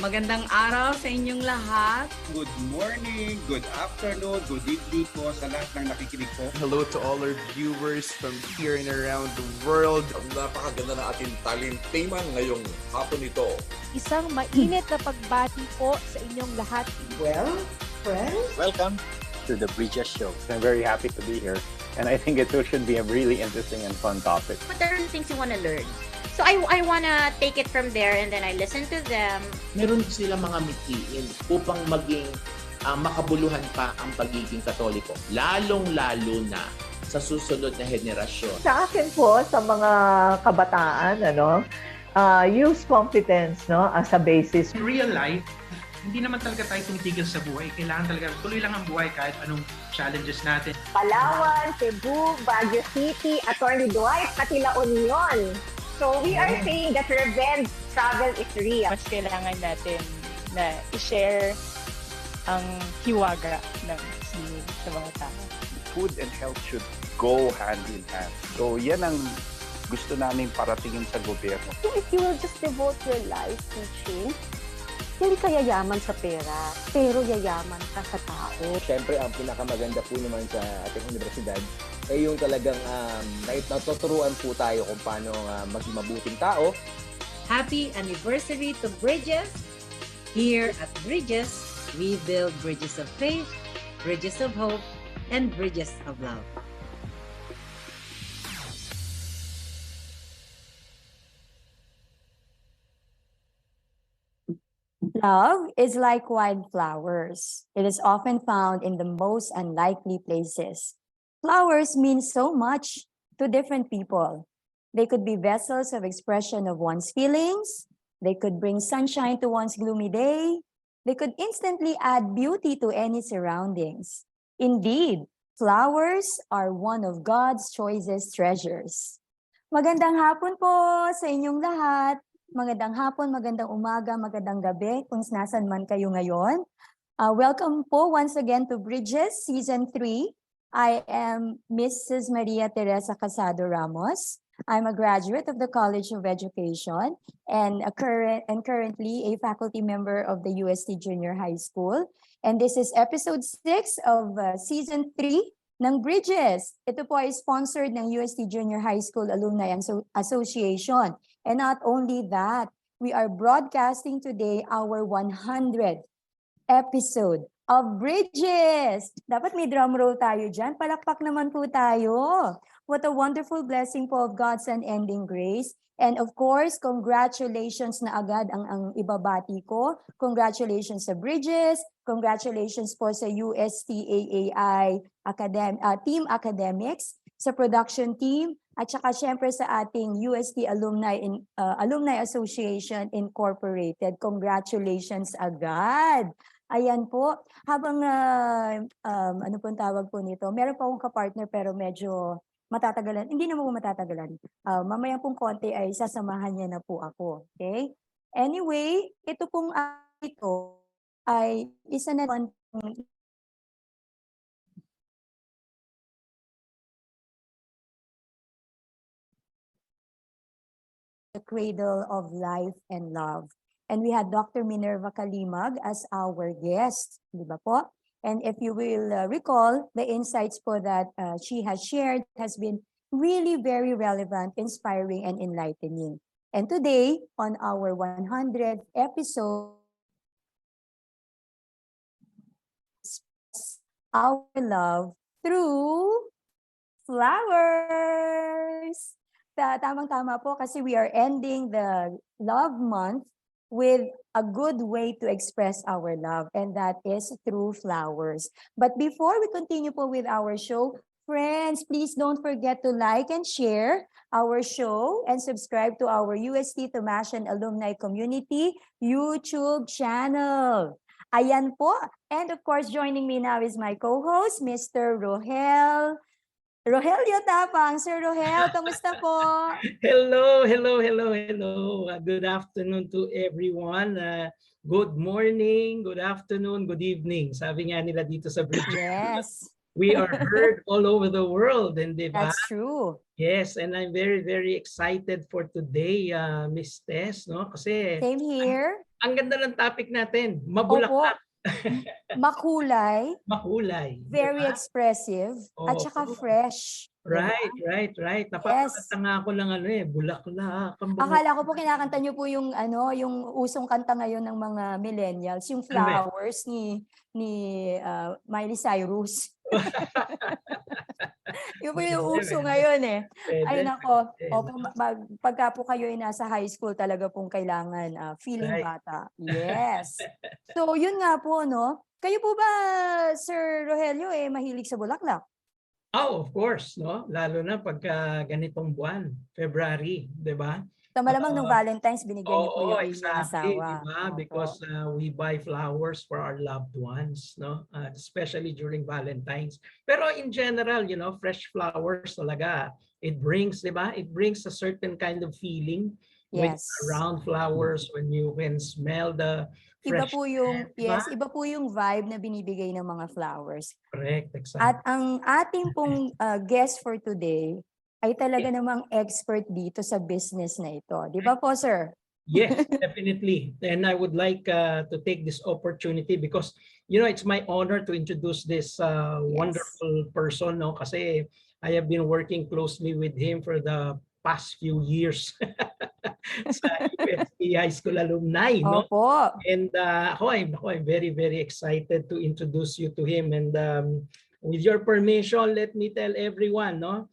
Magandang araw sa inyong lahat. Good morning, good afternoon, good evening po sa lahat ng nakikinig po. Hello to all our viewers from here and around the world. Napakaganda ng ating talenteman ngayong hapon ito. Isang mainit na pagbati po sa inyong lahat. Well, friends, Welcome to the Bridges Show. I'm very happy to be here, and I think it should be a really interesting and fun topic. But there are things you want to learn. So I want to take it from there and then I listen to them. meron sila mga mitiin upang maging makabuluhan pa ang pagiging Katoliko. Lalong-lalo na sa susunod na henerasyon. Sa akin po, sa mga kabataan, use competence as a basis. In real life, hindi naman talaga tayo tumitigil sa buhay. Kailangan talaga tuloy lang ang buhay kahit anong challenges natin. Palawan, Cebu, Baguio City, Attorney Dwight, pati La Union. So we are saying that revenge travel is real. Mas kailangan natin na i-share ang hiwaga ng sining sa mga tao. Food and health should go hand in hand. So yan ang gusto namin paratingin sa gobyerno. So if you will just devote your life teaching, hindi ka yayaman sa pera, pero yayaman ka sa tao. Siyempre, ang pinakamaganda po naman sa ating universidad ay yung talagang natuturuan po tayo kung paano maging mabuting tao. Happy anniversary to Bridges. Here at Bridges, we build bridges of faith, bridges of hope, and bridges of love. Love is like wildflowers. It is often found in the most unlikely places. Flowers mean so much to different people. They could be vessels of expression of one's feelings. They could bring sunshine to one's gloomy day. They could instantly add beauty to any surroundings. Indeed, flowers are one of God's choicest treasures. Magandang hapon po sa inyong lahat. Magandang hapon, magandang umaga, magandang gabi kung nasan man kayo ngayon. Welcome po once again to Bridges Season 3. I am Mrs. Maria Teresa Casado Ramos. I'm a graduate of the College of Education and currently a faculty member of the UST Junior High School. And this is episode 6 of Season 3 ng Bridges. Ito po ay sponsored ng UST Junior High School Alumni Association. And not only that, we are broadcasting today our 100th episode of Bridges. Dapat may drum roll tayo dyan. Palakpak naman po tayo. What a wonderful blessing po of God's unending grace. And of course, congratulations na agad ang ibabati ko. Congratulations sa Bridges. Congratulations po sa USTAAI Team Academics, sa production team, at saka syempre sa ating UST Alumni Association Incorporated. Congratulations agad. Ayan po. Habang, ano pong tawag po nito, meron pa akong kapartner pero medyo matatagalan. Hindi naman po matatagalan. Mamaya pong konti ay sasamahan niya na po ako. Okay? Anyway, ito pong ito ay isa na the cradle of life and love. And we had Dr. Minerva Kalimag as our guest, di ba po? And if you will recall, the insights po that she has shared has been really very relevant, inspiring, and enlightening. And today, on our 100th episode, our love through flowers. Tamang-tama po kasi we are ending the love month with a good way to express our love, and that is through flowers. But before we continue po with our show, friends, please don't forget to like and share our show and subscribe to our UST Tomasian Alumni Community YouTube channel. Ayan po. And of course, joining me now is my co-host, Mr. Rogelio Tapang. Sir Rogel, kamusta po? Hello. Good afternoon to everyone. Good morning, good afternoon, good evening. Sabi nga nila dito sa Bridges. Yes. We are heard all over the world, and di ba? That's true. Yes, and I'm very, very excited for today, Miss Tess, no? Kasi Same here. ang ganda ng topic natin, Opo. mabulaklak. Makulay, Makulay. very diba? expressive, at saka Oo. fresh. Right. Napapakanta nga ako ng bulaklak. Akala ko po kinakanta niyo po yung yung usong kanta ngayon ng mga millennials, yung Flowers ni Miley Cyrus. Yun po yung uso ngayon eh. Ay nako, pagka po kayo ay nasa high school talaga pong kailangan feeling bata. Yes. So yun nga po, no? Kayo po ba, Sir Rogelio, mahilig sa bulaklak? Oh, of course, no? Lalo na pagka ganitong buwan, February, 'di ba? Malamang nung Valentine's binigyan niyo po yung exactly, asawa. diba? Because we buy flowers for our loved ones, no? Especially during Valentine's. Pero in general, fresh flowers talaga. It brings, diba? It brings a certain kind of feeling when around flowers, when you can smell the Iba fresh po yung diba? iba po yung vibe na binibigay ng mga flowers. Correct, exactly. At ang ating pong guest for today ay talaga namang expert dito sa business na ito. Di ba po, sir? Yes, definitely. And I would like to take this opportunity because, it's my honor to introduce this wonderful person, no? Kasi I have been working closely with him for the past few years sa UST High School alumni, no? Opo. And I'm very, very excited to introduce you to him. And with your permission, let me tell everyone, no?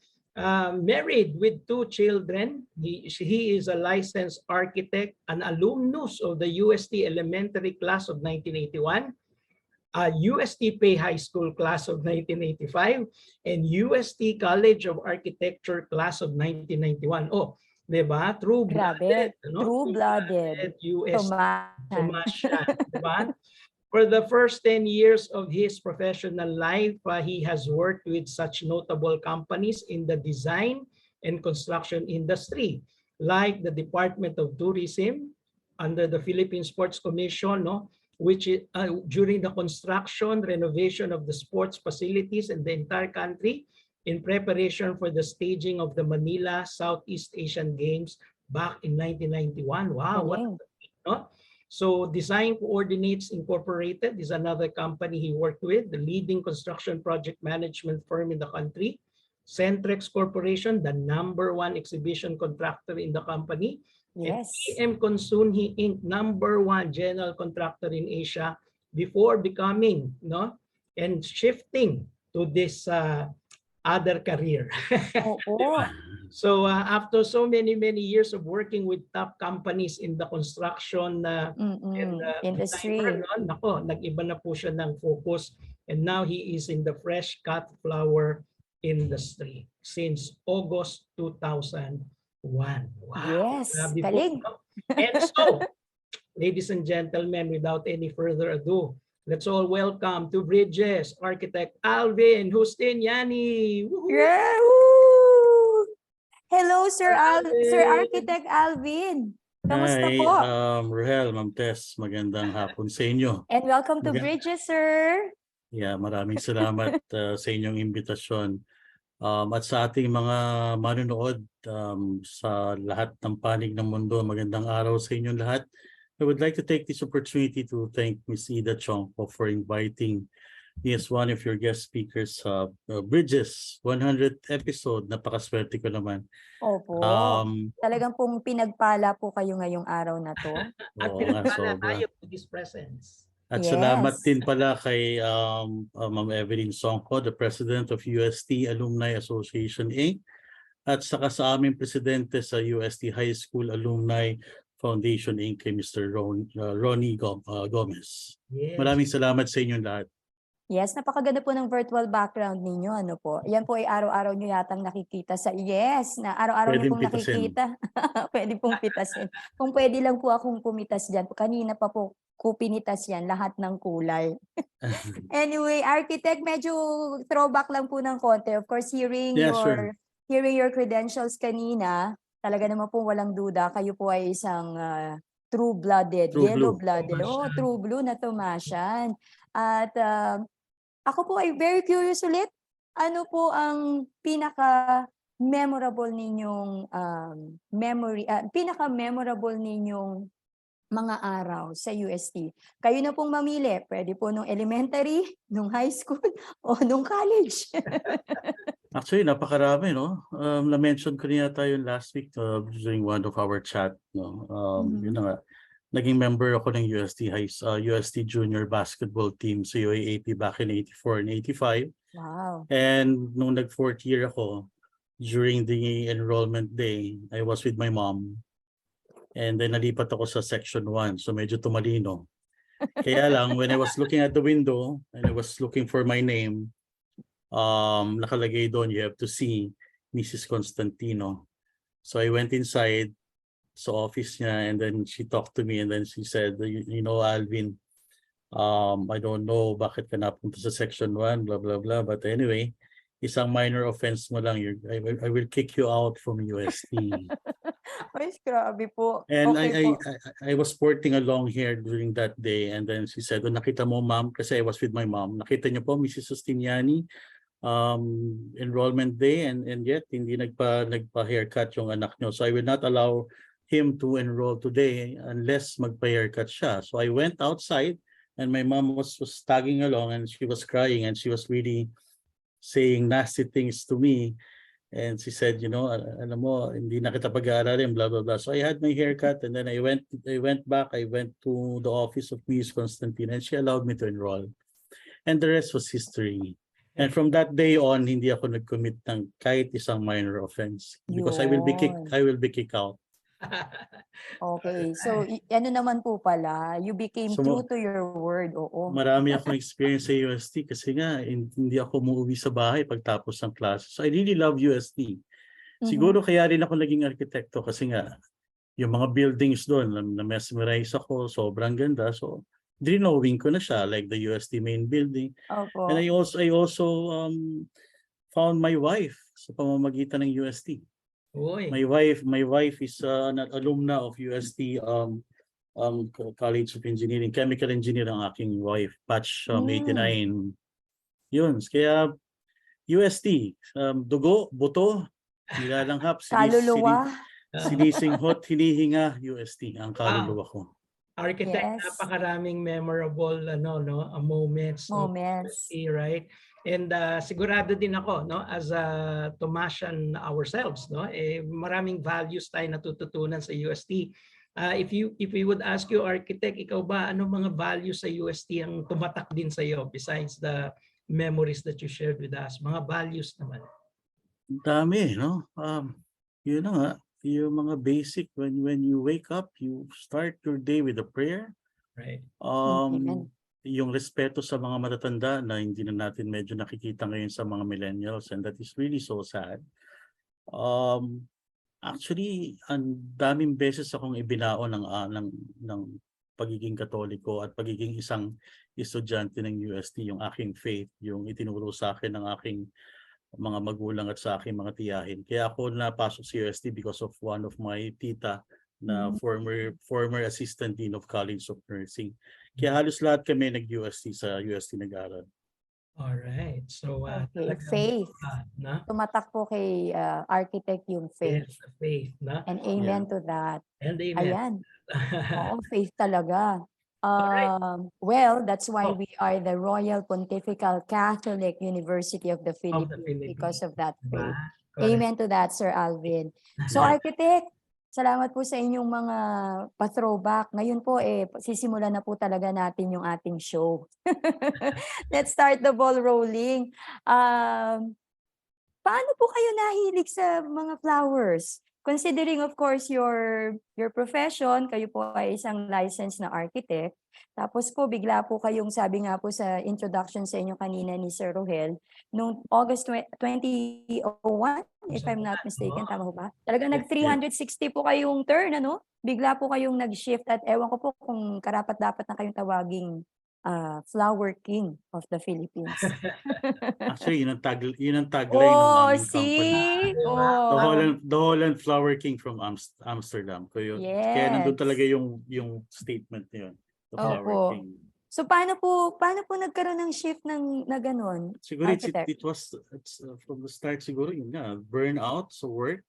Married with 2 children. He is a licensed architect, an alumnus of the UST Elementary class of 1981, a UST Pay High School class of 1985, and UST College of Architecture class of 1991. Oh, diba? True-blooded. True-blooded. Tomasyan. Diba? For the first 10 years of his professional life, he has worked with such notable companies in the design and construction industry, like the Department of Tourism under the Philippine Sports Commission, no? Which is during the construction, renovation of the sports facilities in the entire country in preparation for the staging of the Manila Southeast Asian Games back in 1991. Wow, what no? So Design Coordinates Incorporated is another company he worked with, the leading construction project management firm in the country. Centrex Corporation, the #1 exhibition contractor in the company. Yes. PM Consunhi Inc., #1 general contractor in Asia before becoming, and shifting to this other career. So after so many years of working with top companies in the construction industry, nag-iba na po siya ng focus, and now he is in the fresh cut flower industry since August 2001. Wow. Yes, galing. And so, ladies and gentlemen, without any further ado, let's all welcome to Bridges architect Alvin Justiniani. Yeah! Hello, Sir Architect Alvin. Kamusta po? Rohel, Ma'am Tess, magandang hapon sa inyo. And welcome to Bridges, sir. Yeah, maraming salamat sa inyong imbitasyon. At sa ating mga manonood sa lahat ng panig ng mundo, magandang araw sa inyong lahat. I would like to take this opportunity to thank Ms. Ida Chong for inviting me as one of your guest speakers sa Bridges 100th episode. Napakaswerte ko naman. Opo. Talagang pong pinagpala po kayo ngayong araw na to. At pinagpala tayo with his presence. At salamat din pala kay Ma'am Evelyn Songko, the President of UST Alumni Association Inc. At saka sa aming presidente sa UST High School Alumni Foundation Inc. kay Mr. Ronnie Gomez. Yes. Maraming salamat sa inyong lahat. Yes, napakaganda po ng virtual background ninyo. Ano po? Yan po ay araw-araw nyo yatang nakikita sa na araw-araw nyo pong nakikita. Pwede pong pitasin. Kung pwede lang po akong pumitas dyan. Kanina pa po ko pinitas yan, lahat ng kulay. Anyway, architect, medyo throwback lang po ng konti. Of course, hearing your credentials kanina, talaga naman po walang duda, kayo po ay isang true-blooded, yellow-blooded, true blue na Tomasyan. At Ako po ay very curious ulit. Ano po ang pinaka-memorable ninyong pinaka-memorable ninyong mga araw sa UST? Kayo na pong mamili. Pwede po nung elementary, nung high school, o nung college. Actually, napakarami, no? Na-mention ko niya tayo last week during one of our chat, no? Yun na nga. Naging member ako ng UST Junior Basketball Team sa UAAP back in 84 and 85. Wow. And nung nag-4th year ako, during the enrollment day, I was with my mom. And then nalipat ako sa section 1, so medyo tumalino. Kaya lang, when I was looking at the window and I was looking for my name, nakalagay doon, you have to see Mrs. Constantino. So I went inside sa office niya, and then she talked to me, and then she said, you know, Alvin, I don't know bakit ka napunta sa section 1, blah, blah, blah. But anyway, isang minor offense mo lang, I will kick you out from UST. Ay, grabe po. And Okay po. I was sporting a long hair during that day, and then she said, nakita mo, ma'am, kasi I was with my mom, nakita niyo po, Mrs. Sustiniani, enrollment day, and yet hindi nagpa-haircut yung anak niyo. So I will not allow him to enroll today unless magpa-haircut siya. So I went outside, and my mom was tagging along, and she was crying, and she was really saying nasty things to me. And she said, you know, alam mo, hindi na kita pag-aaralin, blah, blah, blah. So I had my haircut, and then I went back, I went to the office of Ms. Constantine, and she allowed me to enroll. And the rest was history. And from that day on, hindi ako nag-commit ng kahit isang minor offense. Because I will be kicked out. Okay. So, ano naman po pala, you became So, true to your word. Oo. Marami akong experience sa UST kasi nga hindi ako umuwi sa bahay pagtapos ng klase. So I really love UST. Siguro kaya rin ako naging arkitekto kasi nga yung mga buildings doon, na-mesmerize ako, sobrang ganda. So drinowing ko na siya, like the UST main building. Opo. And I also found my wife sa pamamagitan ng UST. Uy. My wife is an alumna of UST College of Engineering, Chemical Engineer ang aking wife, batch 89. Yun, kaya UST, dugo, buto, nilalanghap, Kaluluwa. sinisinghot, hinihinga, UST ang kaluluwa ko. Architect, Yes. napakaraming memorable moments. Moments. Right? And sigurado din ako, no, as a Tomasian ourselves, no, maraming values tayo natututunan sa UST. If we would ask you, architect, ikaw ba, ano mga values sa UST ang tumatak din sa iyo besides the memories that you shared with us? Mga values naman. Dami, no? Yun na nga, yung mga basic, when you wake up, you start your day with a prayer. Right. Yung respeto sa mga matatanda na hindi na natin medyo nakikita ngayon sa mga millennials, and that is really so sad. Actually, ang daming beses akong ibinao ng pagiging Katoliko at pagiging isang estudyante ng UST, yung aking faith, yung itinuro sa akin ng aking mga magulang at sa aking mga tiyahin. Kaya ako napasok sa UST because of one of my tita na former assistant dean of College of Nursing. Kaya halos lahat kami nag-UST sa UST nag-aral. Alright. So, Okay, faith. Tumatak po kay architect yung faith. Yes, the faith. Na? And amen to that. And amen. Ayan. Oo, faith talaga. Well, that's why we are the Royal Pontifical Catholic University of the Philippines because of that faith. Amen to that, Sir Alvin. So, architect, salamat po sa inyong mga pa-throwback. Ngayon po, sisimulan na po talaga natin yung ating show. Let's start the ball rolling. Paano po kayo nahilig sa mga flowers? Considering, of course, your profession, kayo po ay isang licensed na architect. Tapos po, bigla po kayong, sabi nga po sa introduction sa inyo kanina ni Sir Rohel, noong August 2001, if I'm not mistaken, tama ba? Talagang nag-360 po kayong turn, ano? Bigla po kayong nag-shift at ewan ko po kung karapat-dapat na kayong tawaging Flower King of the Philippines. Actually, yun ang tagline ng aming company. The Holland Flower King from Amsterdam. Kaya nandun talaga yung statement na yun. The Flower King. So paano po nagkaroon ng shift na ganun? Siguro Architect? it's from the start siguro yun nga, burnout sa work.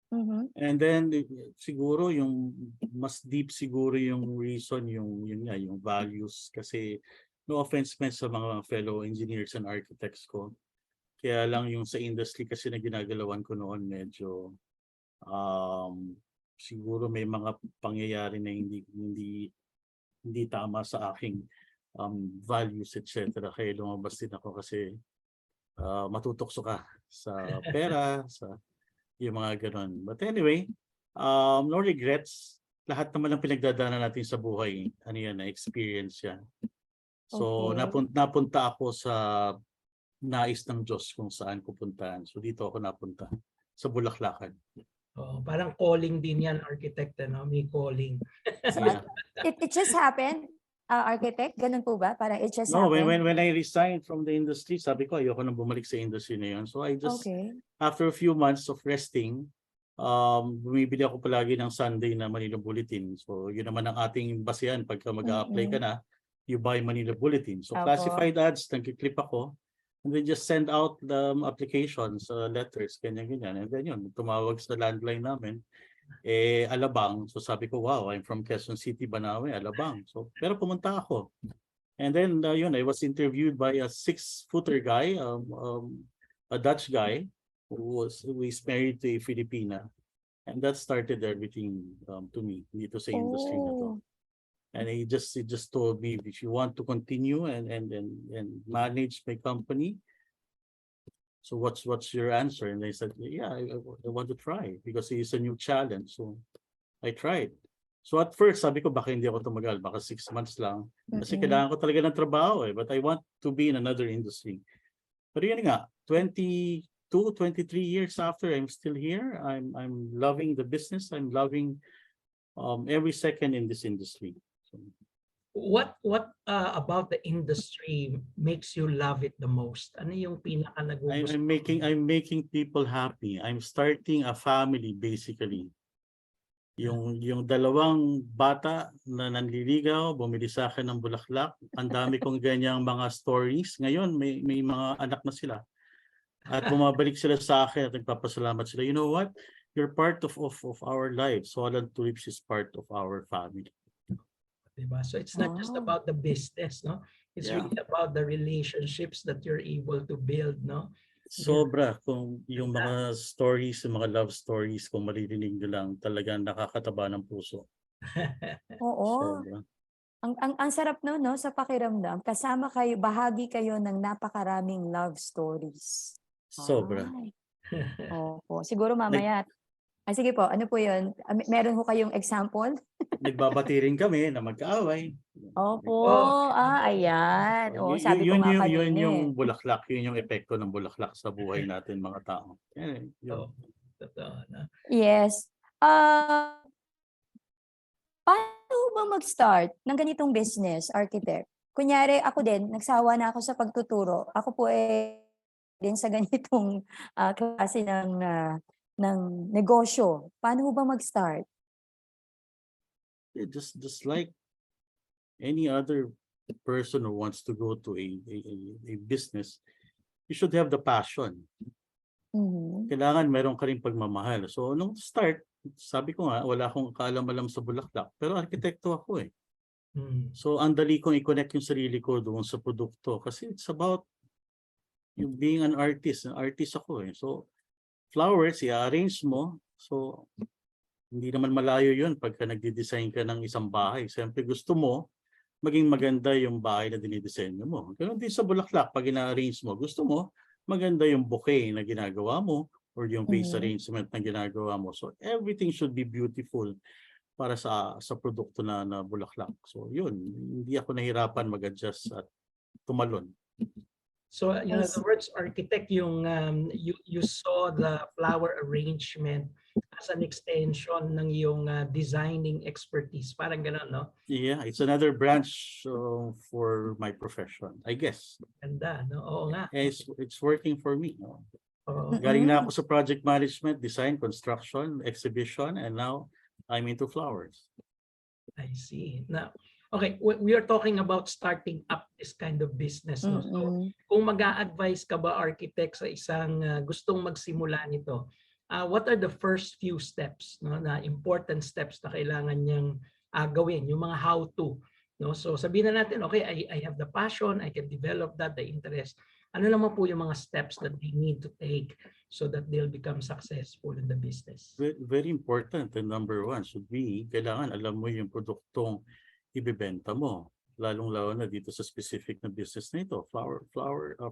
Mhm. And then siguro yung mas deep siguro yung reason yung yun nga yung values kasi no offense man sa mga fellow engineers and architects ko. Kaya lang yung sa industry kasi na ginagalawan ko noon medyo siguro may mga pangyayari na hindi tama sa aking values etc. Kaya lumabas din ako kasi matutokso ka sa pera, sa yung mga ganon. But anyway, no regrets. Lahat naman ng pinagdadaanan natin sa buhay, ano yan, na-experience yan. So Okay. napunta ako sa nais ng Diyos kung saan ko puntahan. So dito ako napunta sa Bulaklakan. Parang calling din yan, architect, ano? May calling. Yeah. It just happened, architect? Ganun po ba? Parang it just No, happened? when I resigned from the industry, sabi ko ayoko nang bumalik sa industry na yun. So I just, Okay. after a few months of resting, bumibili ako palagi ng Sunday na Manila Bulletin. So yun naman ang ating basehan pagka mag-a-apply ka na, you buy Manila Bulletin. So Opo. classified ads, nagki-clip ako, and then just send out the applications, letters, ganyan-ganyan. And then yun, tumawag sa landline namin, Alabang. So sabi ko, wow, I'm from Quezon City, Banawe, Alabang. So, pero pumunta ako. And then yun, I was interviewed by a 6-footer guy, a Dutch guy who is married to a Filipina. And that started everything to me dito sa industry na to. And he just told me, if you want to continue and manage my company, so what's your answer? And I said, yeah, I want to try because it's a new challenge. So I tried. So at first, sabi ko, baka hindi ako tumagal, baka 6 months lang. Kasi kailangan ko talaga ng trabaho but I want to be in another industry. Pero yun nga, 23 years after, I'm still here. I'm loving the business. I'm loving every second in this industry. So, What about the industry makes you love it the most? Ano yung pinaka nagugustuhan? I'm making people happy. I'm starting a family basically. Yung dalawang bata na nanliligaw, bumili sa akin ng bulaklak. Ang dami kong ganyang mga stories. Ngayon may mga anak na sila. At bumabalik sila sa akin at nagpapasalamat sila. You know what? You're part of our lives. Holland Tulips is part of our family. Diba? So it's not just about the business, no? It's really about the relationships that you're able to build, no? Sobra. Kung yung mga stories, yung mga love stories, kung maririnig nyo lang, talagang nakakataba ng puso. Oo. Sobra. Ang sarap no sa pakiramdam. Kasama kayo, bahagi kayo ng napakaraming love stories. Sobra. Ay. Opo. Siguro mamaya. Sige po, ano po yun? Meron ho kayong example? Nagbabati rin kami na magkaaway. Opo. Ayan. Sabi ko nga kanina. Yun yung bulaklak. Yun yung epekto ng bulaklak sa buhay natin mga tao. Yes. Paano ba mag-start ng ganitong business, architect? Kunyari, ako din, nagsawa na ako sa pagtuturo. Ako po din sa ganitong klase ng negosyo. Paano ba mag-start? Just like any other person who wants to go to a business, you should have the passion. Kailangan meron ka rin pagmamahal. So nung start, sabi ko nga, wala akong kaalam-alam sa bulaklak, pero arkitekto ako eh. So ang dali kong i-connect yung sarili ko doon sa produkto kasi it's about yung being an artist. An artist ako eh. So flowers, i-arrange mo. So, hindi naman malayo yun pagka nagdi-design ka ng isang bahay. Siyempre gusto mo, maging maganda yung bahay na dinidisenyo mo. Ganun din sa bulaklak, pag ina-arrange mo, gusto mo, maganda yung bouquet na ginagawa mo or yung vase arrangement na ginagawa mo. So, everything should be beautiful para sa produkto na bulaklak. So, yun. Hindi ako nahirapan mag-adjust at tumalon. So, in other words, architect, yung you saw the flower arrangement as an extension ng yung designing expertise. Parang gano'n, no? Yeah, it's another branch for my profession, I guess. Ganda, no? Oo nga. It's working for me. No? Galing na ako sa project management, design, construction, exhibition, and now I'm into flowers. I see. Now, Okay, we are talking about starting up this kind of business. No? So, kung mag-a-advise ka ba, architect, sa isang gustong magsimula nito, what are the first few steps, no, na important steps na kailangan niyang gawin, yung mga how-to? No? So sabihin na natin, okay, I have the passion, I can develop that, the interest. Ano naman po yung mga steps that they need to take so that they'll become successful in the business? Very important, and number one should be, kailangan alam mo yung produktong ibebenta mo, lalong-lalo na dito sa specific na business na ito,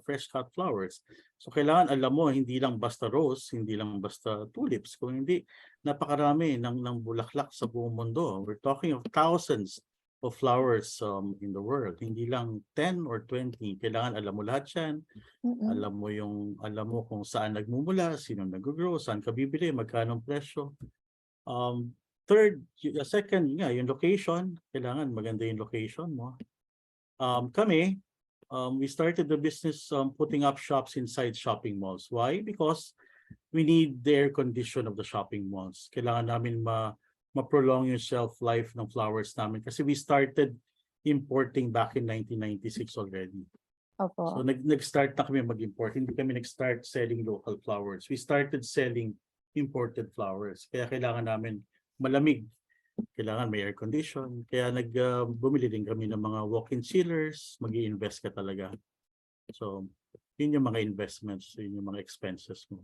fresh cut flowers. So kailangan alam mo, hindi lang basta rose, hindi lang basta tulips, kung hindi, napakarami ng bulaklak sa buong mundo. We're talking of thousands of flowers in the world. Hindi lang 10 or 20. Kailangan alam mo lahat yan. Alam mo kung saan nagmumula, sino nag-grow, saan ka bibili, magkano ang presyo. Third, second, yung location. Kailangan maganda yung location mo. Kami, we started the business putting up shops inside shopping malls. Why? Because we need the air condition of the shopping malls. Kailangan namin ma-prolong yung shelf life ng flowers namin. Kasi we started importing back in 1996 already. Opo. So nag-start na kami mag-import. Hindi kami nag-start selling local flowers. We started selling imported flowers. Kaya kailangan namin malamig. Kailangan may air condition. Kaya bumili din kami ng mga walk-in chillers. Mag-i-invest ka talaga. So, yun yung mga investments, yun yung mga expenses mo.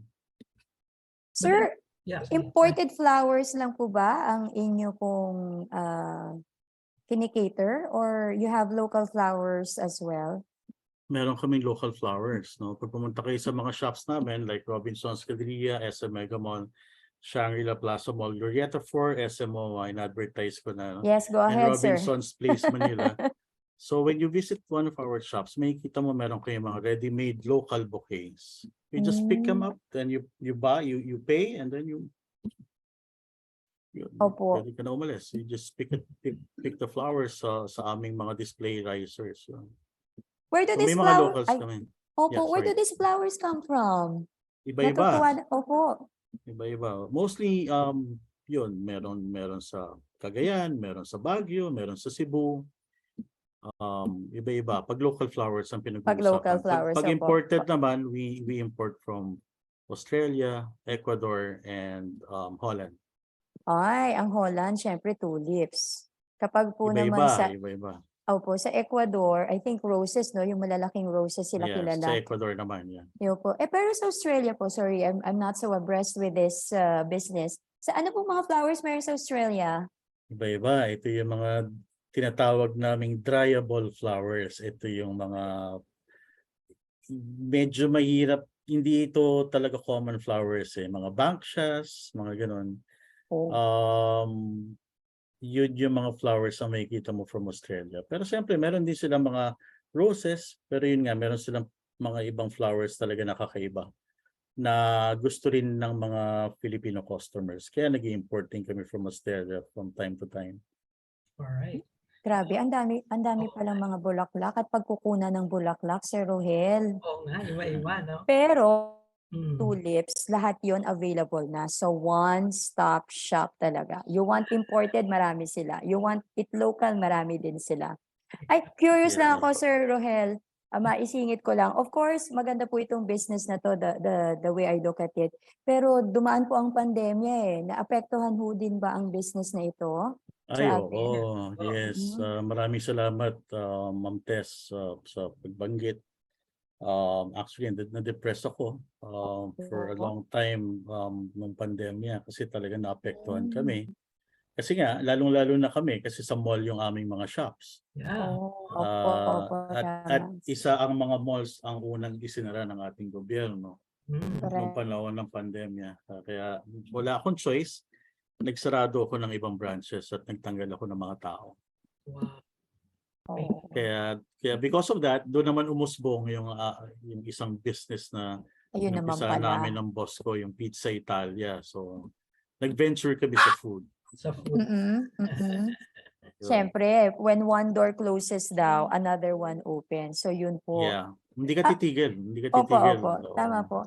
Sir, yes, imported flowers lang po ba ang inyo pong kinikater, or you have local flowers as well? Meron kaming local flowers. No? Pag pumunta kayo sa mga shops namin, like Robinson's Escudilla, SM Mega Mall, Shangri-La Plaza Mall, Glorieta 4, SMO, in-advertise ko na. Yes, go and ahead, sir. Robinson's Place, Manila. So when you visit one of our shops, may kita mo meron kayong mga ready-made local bouquets. You just pick them up, then you buy, you pay, and then you Opo. pwede ka na umalis. You just pick the flowers sa aming mga display risers. So, Where do may these mga flowers? locals kami. Opo, Yeah, where do sorry. these flowers come from? Iba-iba. Opo. Iba-iba. Mostly, yun, meron sa Cagayan, meron sa Baguio, meron sa Cebu. Iba-iba. Pag local flowers ang pinag-uusapan. Pag local flowers, Pag opo. imported naman, we import from Australia, Ecuador, and Holland. Ay, ang Holland, syempre tulips. Kapag po naman sa Iba-iba. Opo, sa Ecuador, I think roses, no? Yung malalaking roses sila Yeah, kilala. sa Ecuador naman, yan. Yun po. Pero sa Australia po, sorry, I'm not so abreast with this business. Sa ano po mga flowers meron sa Australia? Iba-iba. Ito yung mga tinatawag naming dryable flowers. Ito yung mga medyo mahirap. Hindi ito talaga common flowers eh. Mga banksias, mga ganun. Yun yung mga flowers na makikita mo from Australia. Pero siyempre, meron din silang mga roses. Pero yun nga, meron silang mga ibang flowers talaga nakakaiba na gusto rin ng mga Filipino customers. Kaya nag-i-import din kami from Australia from time to time. Alright. Grabe, ang dami palang mga bulaklak at pagkukunan ng bulaklak, Sir Rohel. Oo nga, iba-iba, no? Pero tulips, lahat yon available na. So one-stop shop talaga. You want imported, marami sila. You want it local, marami din sila. Ay, curious lang ako, Sir Rohel. Maisingit ko lang. Of course, maganda po itong business na to, the way I look at it. Pero dumaan po ang pandemya eh. Naapektuhan ho din ba ang business na ito? Ay, oo. Yes. Maraming salamat, Ma'am Tess, sa pagbanggit. Actually, na-depress ako for a long time nung pandemya kasi talaga naapektuhan kami. Kasi nga, lalong-lalo na kami kasi sa mall yung aming mga shops. Yeah. At isa ang mga malls ang unang isinara ng ating gobyerno noong panahon ng pandemya. Kaya wala akong choice. Nagsarado ako ng ibang branches at nagtanggal ako ng mga tao. Wow. Kaya because of that, doon naman umusbong yung isang business na umpisa namin ng boss ko, yung Pizza Italia. So, nag-venture kami sa food. Sa food. Siyempre, when one door closes daw, another one opens. So, yun po. Yeah. Hindi ka titigil. Hindi ka titigil. Opo. Tama po.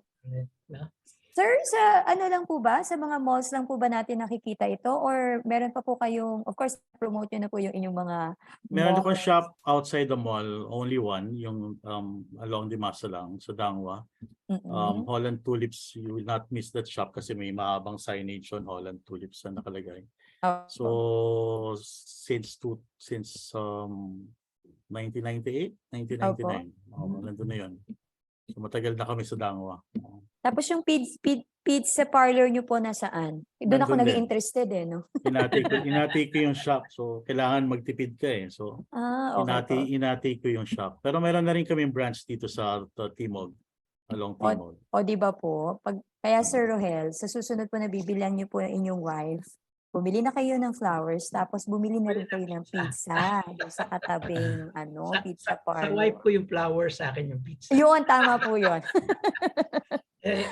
Sir, sa ano lang po ba? Sa mga malls lang po ba natin nakikita ito? Or meron pa po kayong, of course, promote nyo na po yung inyong mga Meron akong malls. shop outside the mall, only one, yung along the Masa lang, sa Dangwa. Mm-mm. Holland Tulips, you will not miss that shop kasi may mahabang signage on Holland Tulips na nakalagay. Opo. So since 1998, 1999, nandun na yun. So matagal na kami sa Dangwa. Tapos yung pizza parlor nyo po nasaan? Doon ako Nandun naging din. interested eh, no? Inati ko yung shop, so kailangan magtipid ka eh. So Okay po. inati ko yung shop. Pero meron na rin kami branch dito sa Timog, along Timog. O di ba po? Kaya Sir Rohel, sa susunod po na bibilihan niyo po yung inyong wife, bumili na kayo ng flowers, tapos bumili na rin kayo ng pizza doon sa katabing pizza Sa parlor. wife ko yung flowers, sa akin yung pizza. Yun, tama po yun.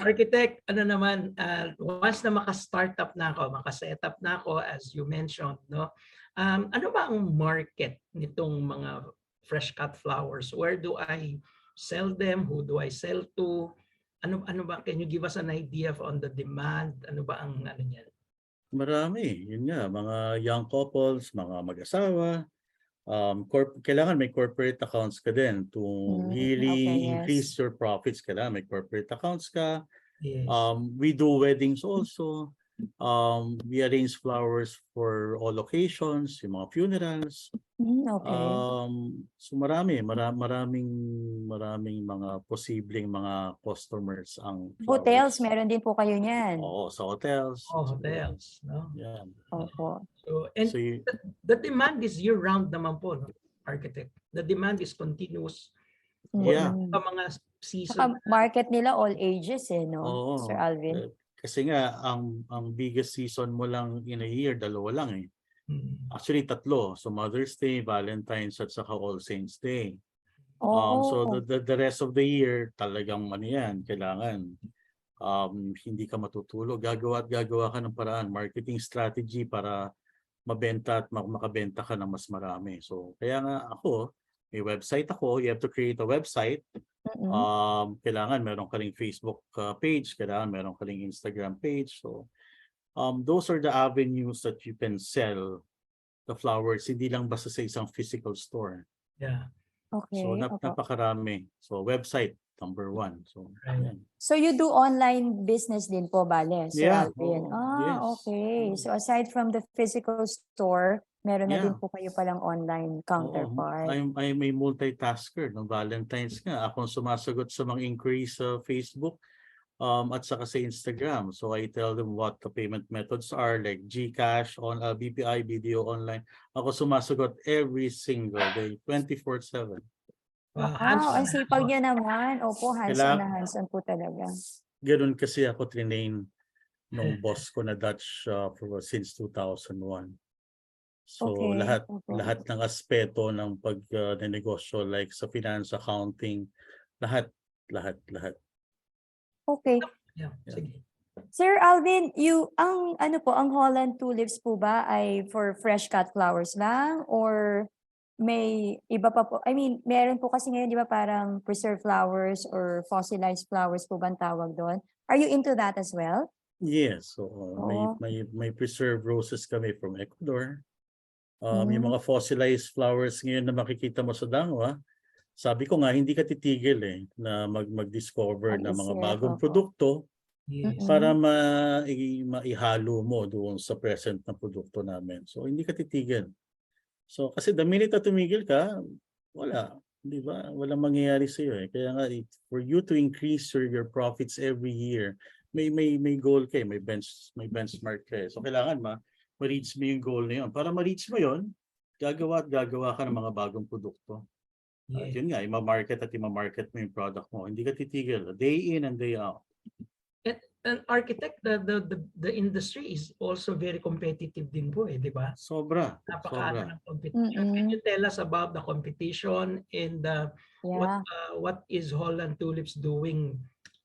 Architect, ano naman, once na maka-startup na ako, maka-setup na ako, as you mentioned, no? Ano ba ang market nitong mga fresh cut flowers? Where do I sell them? Who do I sell to? Ano ba? Can you give us an idea on the demand? Ano ba ang ano niyan? Marami, yun nga, mga young couples, mga mag-asawa. Kailangan may corporate accounts ka din to really increase your profits. Kailangan may corporate accounts ka. Yes. We do weddings also. We arrange flowers for all occasions, yung mga funerals. Okay. So maraming mga posibleng mga customers ang flowers. Hotels, meron din po kayo niyan. Oo, sa hotels. Hotels, no? Yeah. Opo. So, the demand is year-round naman po, no? Architect. The demand is continuous. Yeah. Sa mga season. Saka market nila all ages eh, no? Oo. Sir Alvin. Kasi nga, ang biggest season mo lang in a year, dalawa lang eh. Actually, 3. So Mother's Day, Valentine's, at saka All Saints Day. So the rest of the year, talagang yan, kailangan. Hindi ka matutulog. Gagawa ka ng paraan. Marketing strategy para mabenta at makabenta ka ng mas marami. So kaya nga ako, may website ako. You have to create a website. Kailangan meron ka ring Facebook page. Kailangan meron ka ring Instagram page. So those are the avenues that you can sell the flowers. Hindi lang basta sa isang physical store. Yeah. Okay. So napakarami. So website, number 1. So, ayan. So you do online business din po, bale, Sir Yeah. Alvin? Yes. Okay. So aside from the physical store, meron na din po kayo palang online counterpart. I'm a multitasker. No? Valentine's nga. Akong sumasagot sa mga inquiries sa Facebook at saka sa Instagram. So I tell them what the payment methods are, like GCash, BPI, BDO online. Ako sumasagot every single day, 24/7. Wow, ang sipag niya naman. Opo, hands-on na hands-on po talaga. Ganun kasi ako trinain nung boss ko na Dutch since 2001. So lahat ng aspeto ng pag-negosyo, like sa finance, accounting, lahat. Okay. Yeah. Sige. Sir Alvin, ang Holland Tulips po ba ay for fresh cut flowers lang or may iba pa po? I mean, meron po kasi ngayon, di ba, parang preserved flowers or fossilized flowers po ba ang tawag doon? Are you into that as well? Yes. So may preserved roses kami from Ecuador. Yung mga fossilized flowers ngayon na makikita mo sa Dangwa, sabi ko nga, hindi ka titigil na mag-discover ng mga bagong produkto para maihalo mo doon sa present na produkto namin. So, hindi ka titigil. So, kasi the minute na tumigil ka, wala. Di ba? Walang mangyayari sa iyo. Kaya nga, for you to increase your profits every year, may goal ka, may benchmark ka. So, kailangan ma-reach mo yung goal na yun. Para ma-reach mo yun, gagawa ka ng mga bagong produkto. Yun nga, ima-market mo yung product mo. Hindi ka titigil. Day in and day out. And architect, the industry is also very competitive din po di ba? Sobra. Napakaano ng competition. Can you tell us about the competition and what is Holland Tulips doing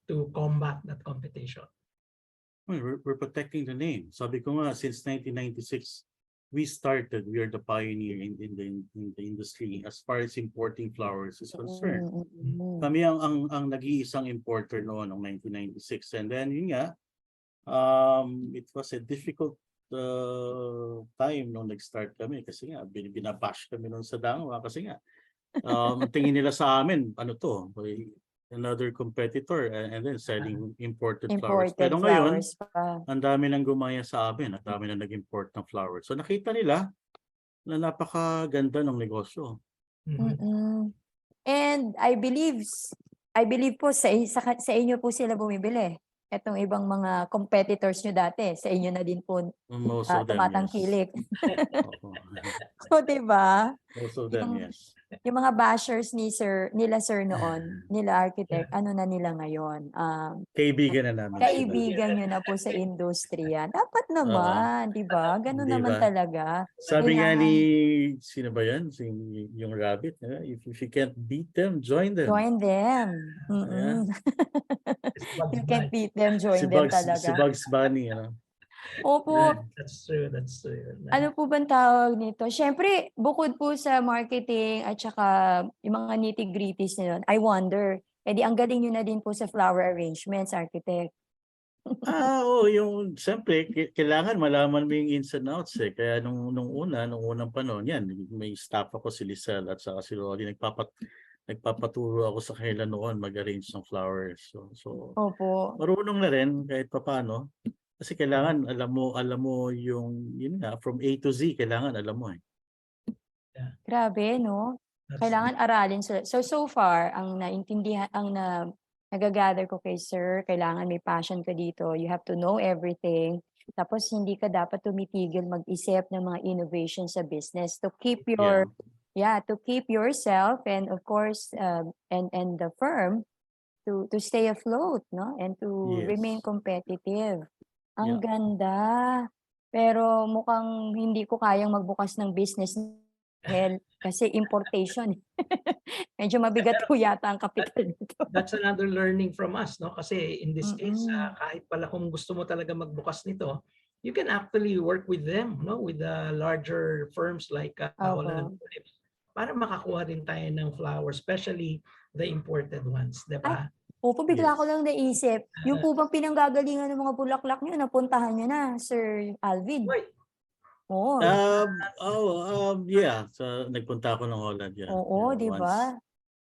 to combat that competition? Well, we're protecting the name. Sabi ko nga, since 1996, we are the pioneer in the industry as far as importing flowers is concerned. Kami ang nag-iisang importer noon noong 1996. And then yun nga, it was a difficult time nung nag-start kami kasi nga binabash kami noon sa Dangwa kasi nga tingin nila sa amin ano to, another competitor and then selling imported flowers. Pero ngayon, ang dami nang gumaya sa amin at dami na nag-import ng flowers. So nakita nila na napakaganda ng negosyo. And I believe po sa inyo po sila bumibili. Etong ibang mga competitors nyo dati, sa inyo na din po Most of them, tumatangkilik. So, diba? Most of them, yes. Yung mga bashers nila sir noon, nila architect, ano na nila ngayon? Kaibigan na namin. Kaibigan nyo na po sa industriya. Dapat naman, di ba? Ganun naman talaga. Sabi nga ni, sino ba yan? Yung rabbit, if you can't beat them, join them. Join them. You can't beat them, join them talaga. Si Bugs Bunny, ano? Opo. That's true. Ano po bang tawag nito? Siyempre, bukod po sa marketing at saka yung mga nitty-gritties na yun, I wonder, edi ang galing nyo na din po sa flower arrangements, architect. Yung siyempre, kailangan malaman mo yung ins and outs eh. Kaya nung unang panahon, yan, may staff ako si Lizelle at saka si Rolly, nagpapaturo ako sa kanila noon mag-arrange ng flowers. So Opo. Marunong na rin kahit papaano. Kasi kailangan alam mo yun nga, from A to Z, kailangan alam mo eh. Grabe, no? Kailangan aralin. So far, ang naintindihan, nagagather ko kay sir, kailangan may passion ka dito. You have to know everything. Tapos hindi ka dapat tumitigil mag-isip ng mga innovation sa business to keep to keep yourself and of course and the firm to stay afloat, no? And to remain competitive. Ang ganda. Pero mukhang hindi ko kayang magbukas ng business kasi importation. Medyo mabigat po yata ang capital nito. That's another learning from us, no? Kasi in this case, kahit pala kung gusto mo talaga magbukas nito, you can actually work with them, no? With the larger firms like Holland Tulips, para makakuha din tayo ng flowers, especially the imported ones, di ba? Opo, bigla ko lang naisip. Yung po bang pinanggagalingan ng mga bulaklak nyo, napuntahan nyo na, Sir Alvin? Oo. Yeah. So, nagpunta ako ng Holland. Yeah. Oo, di ba?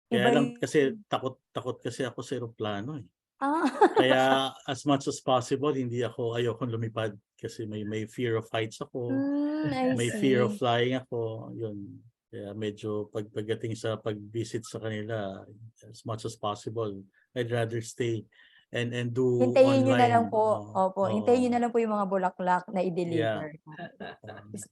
Kaya lang kasi takot kasi ako sa eroplano eh. Kaya as much as possible, ayokong lumipad kasi may fear of heights ako. May fear of flying ako. Yun. Kaya medyo pagdating sa pag-visit sa kanila, as much as possible, I'd rather stay and do hintayin online. Nyo na lang po. Hintayin nyo na lang po yung mga bulaklak na i-deliver.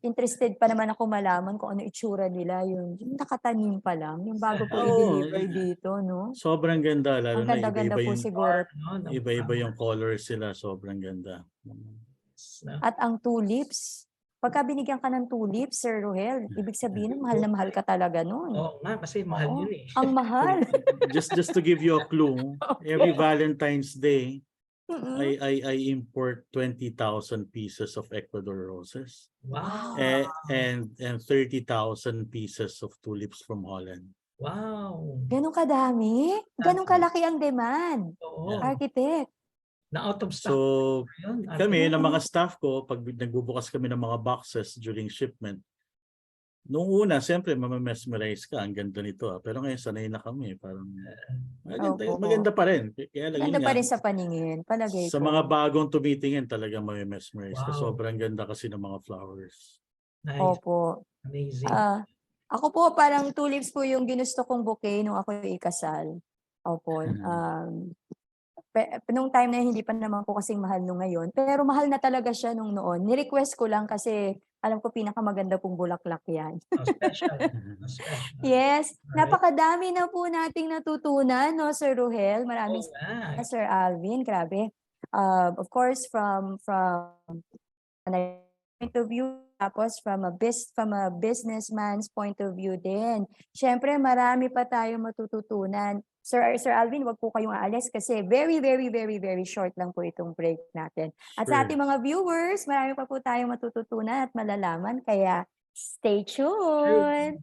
Interested pa naman ako malaman kung ano itsura nila, yung nakatanim pa lang, yung bago po i-deliver dito, no? Sobrang ganda, lalo na iba-iba yung siguro. Iba-iba yung colors sila, sobrang ganda. At ang tulips, pagka binigyan ka ng tulips, Sir Rohel, ibig sabihin, mahal na mahal ka talaga nun. Oo nga, kasi mahal yun eh. Ang mahal. Just to give you a clue, every Valentine's Day, I import 20,000 pieces of Ecuador roses. Wow. And 30,000 pieces of tulips from Holland. Wow. Ganun kadami? Ganun kalaki ang demand. Architect. Na out of stock. So, kami, ng mga staff ko, pag nagbubukas kami ng mga boxes during shipment, noong una, siyempre, mamamesmerize ka, ang ganda nito. Pero ngayon, sanay na kami. Parang, maganda pa rin. Maganda pa rin sa paningin, palagay ko. Sa mga bagong tumitingin, talagang mamamesmerize ka. Sobrang ganda kasi ng mga flowers. Nice. Opo. Amazing. Ako po, parang tulips po yung ginusto kong bouquet nung ako ikasal. Opo. Nung time na hindi pa naman po kasing mahal nung ngayon. Pero mahal na talaga siya nung noon. Ni-request ko lang kasi alam ko pinakamaganda pong bulaklak yan. Special. Yes. Napakadami na po nating natutunan, no, Sir Rohel? Maraming Sir Alvin. Grabe. Of course, from of view, tapos from a businessman's point of view din. Siyempre, marami pa tayong matututunan. Sir Alvin, wag po kayong aalis kasi very, very, very, very short lang po itong break natin. At sa Sure. ating mga viewers, marami pa po tayong matututunan at malalaman, kaya stay tuned!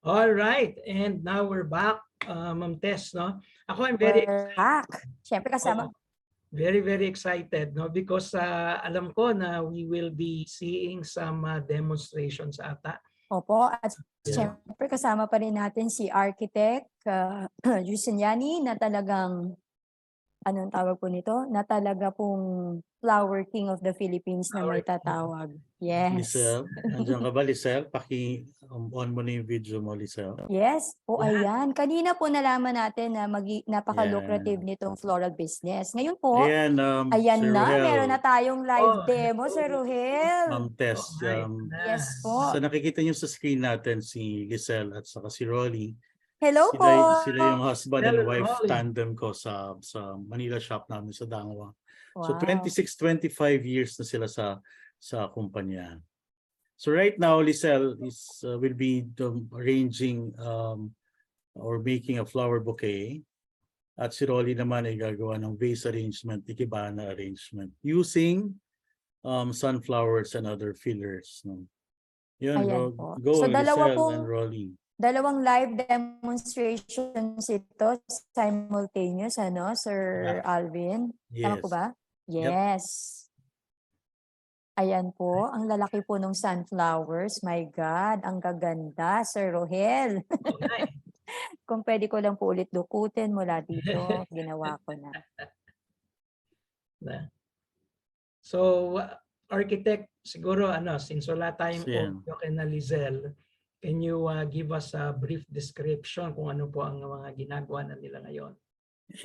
All right, and now we're back, Ma'am Tess, no? Ako, I'm very back. Siyempre kasama. Very, very excited, no? Because alam ko na we will be seeing some demonstrations ata. Opo, at siyempre kasama pa rin natin si Architect Giussaniani na talagang, anong tawag po nito? Na talaga pong Flower King of the Philippines na may tatawag. Yes. Lisel, nandiyan ka ba, Lisel? Paki-on mo na yung video mo, Lisel. Yes. O ayan. Kanina po nalaman natin na napaka-lucrative nitong floral business. Ngayon po, Ayan, ayan Sir na. Ruhel. Meron na tayong live demo, Sir Ruhel. Ma'am Tess, Yes po. so nakikita niyo sa screen natin si Lisel at saka si Rolly. Hello po. Sila yung husband and Hello, wife Rolly. tandem ko sa Manila shop namin sa Dangwa. So Wow. 25 years na sila sa kumpanya. So right now, Lisel will be arranging or making a flower bouquet. At si Rolly naman ay gagawa ng vase arrangement, ikebana arrangement using sunflowers and other fillers. No? Yun, Ayan po. go So, Lisel and Rolly. Dalawang live demonstrations ito simultaneous, ano, Sir Alvin? Tama Yes. po ba? Yep. Yes. Ayan po, ang lalaki po ng sunflowers. My God, ang gaganda, Sir Rohel. Kung pwede ko lang po ulit dukutin mula dito, ginawa ko na. So, Architect, siguro, since wala tayong Yan. audio kay na Lizelle, can you give us a brief description kung ano po ang mga ginagawa na nila ngayon?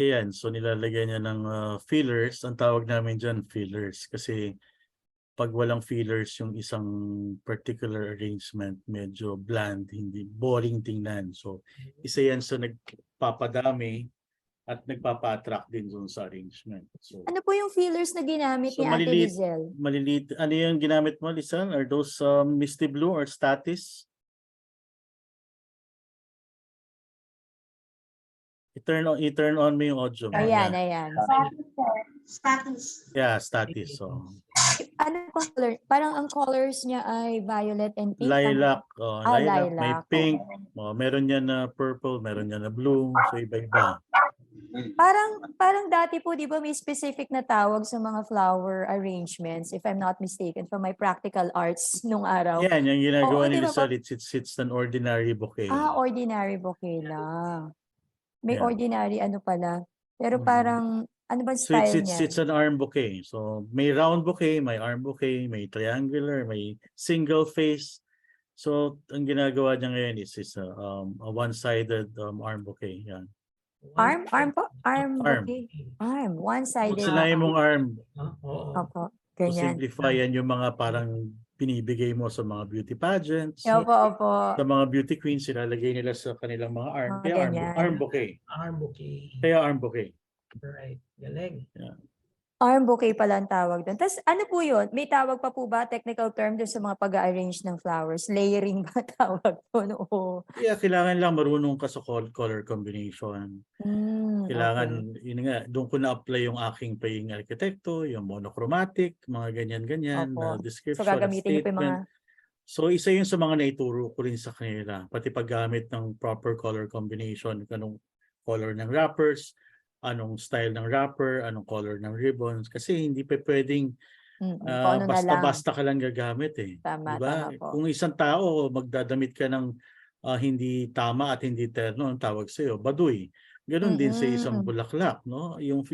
Ayan, so nilalagyan niya ng fillers. Ang tawag namin dyan, fillers. Kasi pag walang fillers yung isang particular arrangement, medyo bland, hindi boring tingnan. So isa yan sa nagpapadami at nagpapa-attract din dun sa arrangement. So, Ano po yung fillers na ginamit ni Ate Lizelle? maliliit. Ano yung ginamit mo, Lizelle? Are those Misty Blue or Statis? I-turn on mo yung audio mo. Ayan, Yeah. ayan. Status. Yeah, Statis. So. Ano pong color? Parang ang colors niya ay violet and pink. Lilac. Lilac. May lilac. pink. Meron yan na purple. Meron yan na blue. So iba-iba. Parang dati po, di ba, may specific na tawag sa mga flower arrangements, if I'm not mistaken, from my practical arts nung araw. Yan, yung ginagawa Oo, ni di ba Lizelle, it's an ordinary bouquet. Ordinary bouquet lang. May Yeah. ordinary ano pala. Pero parang, ano ba So style niya? it's an arm bouquet. So may round bouquet, may arm bouquet, may triangular, may single face. So ang ginagawa niya ngayon is a one-sided arm bouquet. Yan. Arm po? Arm bouquet. Arm. One-sided. Sinayin mong arm. Opo. To Ganyan. simplify yan yung mga parang binibigay mo sa mga beauty pageants. Opo. Sa mga beauty queens, silalagay nila sa kanilang mga arm. Kaya ganyan. arm bouquet. Arm bouquet. Kaya arm bouquet. Right. Galing. Yeah. Arm bouquet pala ang tawag doon. Tapos ano po yun? May tawag pa po ba? Technical term doon sa mga pag-arrange ng flowers? Layering ba tawag doon? Oo. Yeah, kailangan lang marunong ka sa color combination. Kailangan, yun nga, doon ko na-apply yung aking paying arkitekto, yung monochromatic, mga ganyan-ganyan, Opo. description, So gagamitin niyo po yung mga... statement. So isa yun sa mga naituro ko rin sa kanila, pati paggamit ng proper color combination, anong color ng wrappers, anong style ng wrapper, anong color ng ribbons, kasi hindi pa pwedeng basta-basta ka lang gagamit eh. Tama, diba? tama po. Kung isang tao magdadamit ka ng hindi tama at hindi terno, ang tawag sa'yo, baduy. Ganon din sa isang bulaklak, no? Yung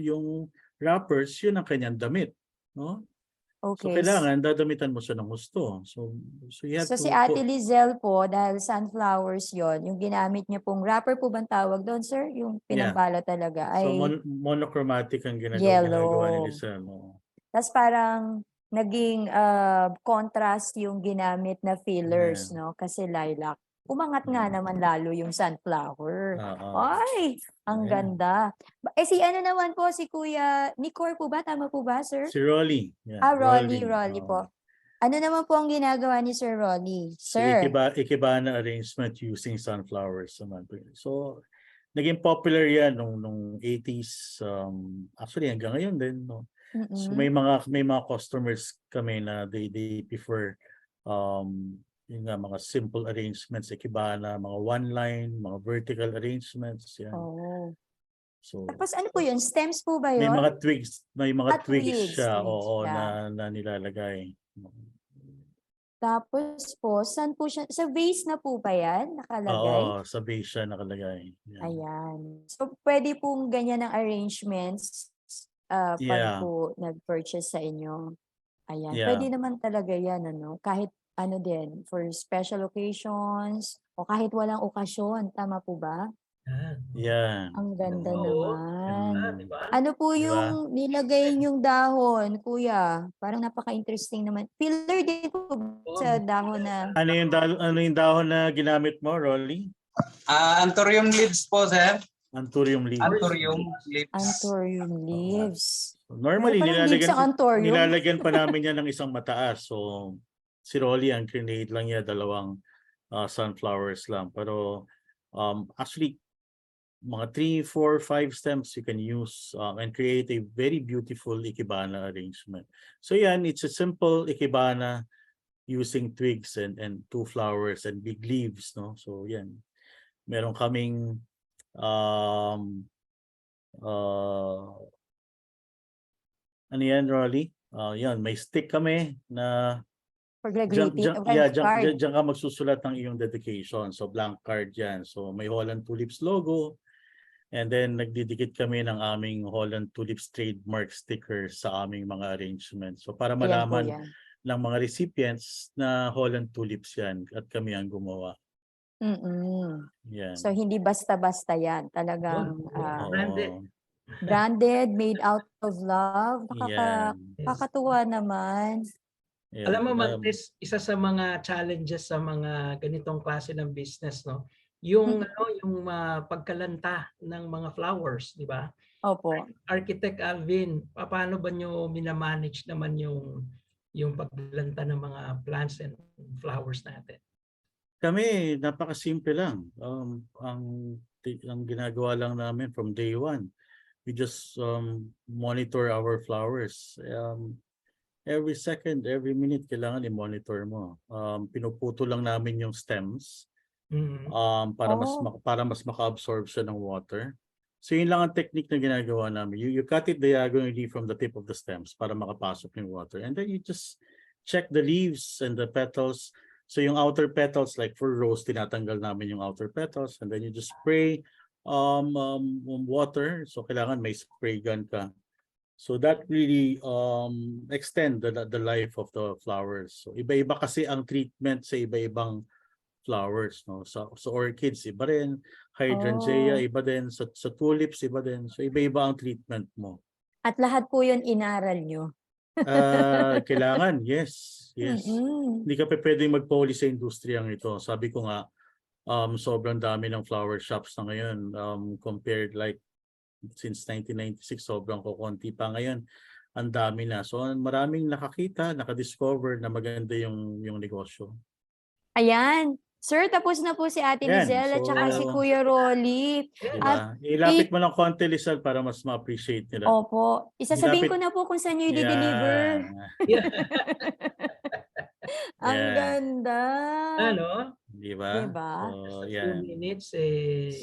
wrappers, yun ang kanyang damit, no? So Okay. kailangan dadamitan mo siya ng gusto. So you have So to si Ate Lizelle po, dahil sunflowers yon, yung ginamit niya pong wrapper po bang tawag doon, sir? Yung pinambalo talaga ay So monochromatic ang ginagawa yellow. ni Lizelle. No? Tapos parang naging contrast yung ginamit na fillers, no? Kasi lilac. Umangat nga naman lalo yung sunflower. Ay, ang ganda. Si ano naman po, si Kuya Nicor po ba? Tama po ba, sir? Si Rolly. Yeah, Rolly po. Ano naman po ang ginagawa ni Sir Rolly? Sir. Ikebana arrangement using sunflowers. So, naging popular yan nung 80s. Actually, hanggang ngayon din. No? So, may mga customers kami na they prefer yung mga simple arrangements, ikebana, mga one line, mga vertical arrangements. Yan. Oh. So, tapos ano po yun? Stems po ba yun? May mga twigs siya, na nilalagay. Tapos po, saan po siya? Sa vase na po ba yan nakalagay? Oo, sa vase siya nakalagay. Yan. Ayan. So, pwede pong ganyan ng arrangements pag po nag-purchase sa inyo. Ayan. Yeah. Pwede naman talaga yan, ano? Kahit ano din, for special occasions, o kahit walang okasyon. Tama po ba? Yan. Ang ganda naman. Diba? Ano po yung nilagay yung dahon, kuya? Parang napaka-interesting naman. Filler din po sa dahon na... Ano yung dahon na ginamit mo, Rolly? Anthurium leaves po, sir. Anthurium leaves. Anthurium leaves. Normally, nilalagyan pa namin yan ng isang mataas. So, si Rolly, ang create lang niya, 2 sunflowers lang. Pero, actually, mga 3, 4, 5 stems you can use and create a very beautiful ikebana arrangement. So yan, it's a simple ikebana using twigs and 2 flowers and big leaves, no? So yan. Meron kaming ano yan, Rolly? Yan, may stick kami na Diyan ka magsusulat ng iyong dedication. So blank card yan. So may Holland Tulips logo. And then nagdidikit kami ng aming Holland Tulips trademark sticker sa aming mga arrangements. So para malaman ng mga recipients na Holland Tulips yan at kami ang gumawa. Yan. So hindi basta-basta yan. Talagang branded, made out of love. Nakakatuwa naman. Yeah. Alam mo, Martes, isa sa mga challenges sa mga ganitong klase ng business, no? Yung yung pagkalanta ng mga flowers, di ba? Opo. Architect Alvin, paano ba nyo minamanage naman yung paglanta ng mga plants and flowers natin? Kami, napakasimple lang. Ang ginagawa lang namin from day one, we just monitor our flowers. Every second, every minute, kailangan i-monitor mo. Pinuputo lang namin yung stems para mas maka-absorb siya ng water. So yun lang ang technique na ginagawa namin. You cut it diagonally from the tip of the stems para makapasok yung water. And then you just check the leaves and the petals. So yung outer petals, like for rose, tinatanggal namin yung outer petals. And then you just spray water. So kailangan may spray gun ka. So that really extend the life of the flowers. So iba-iba kasi ang treatment sa iba-ibang flowers, no? So orchids iba rin, hydrangea iba din, sa tulips iba din. So iba-iba ang treatment mo. At lahat po 'yun inaral nyo. Kailangan, yes. Hindi ka pwedeng magpahuli sa industriyang ito. Sabi ko nga, sobrang dami ng flower shops na ngayon compared like since 1996, sobrang kukunti pa ngayon. ang dami na. So maraming nakakita, nakadiscover na maganda yung negosyo. Ayan. Sir, tapos na po si Ate Yan, Lizelle at saka si so- Kuya Rolly. Diba? Ilapit mo ng konti, Lizelle, para mas ma-appreciate nila. Opo. Isasabihin Ilapit- ko na po kung saan nyo i-deliver. Ang Yeah. ganda. Ano? Diba? Diba? So, 2 yan. minutes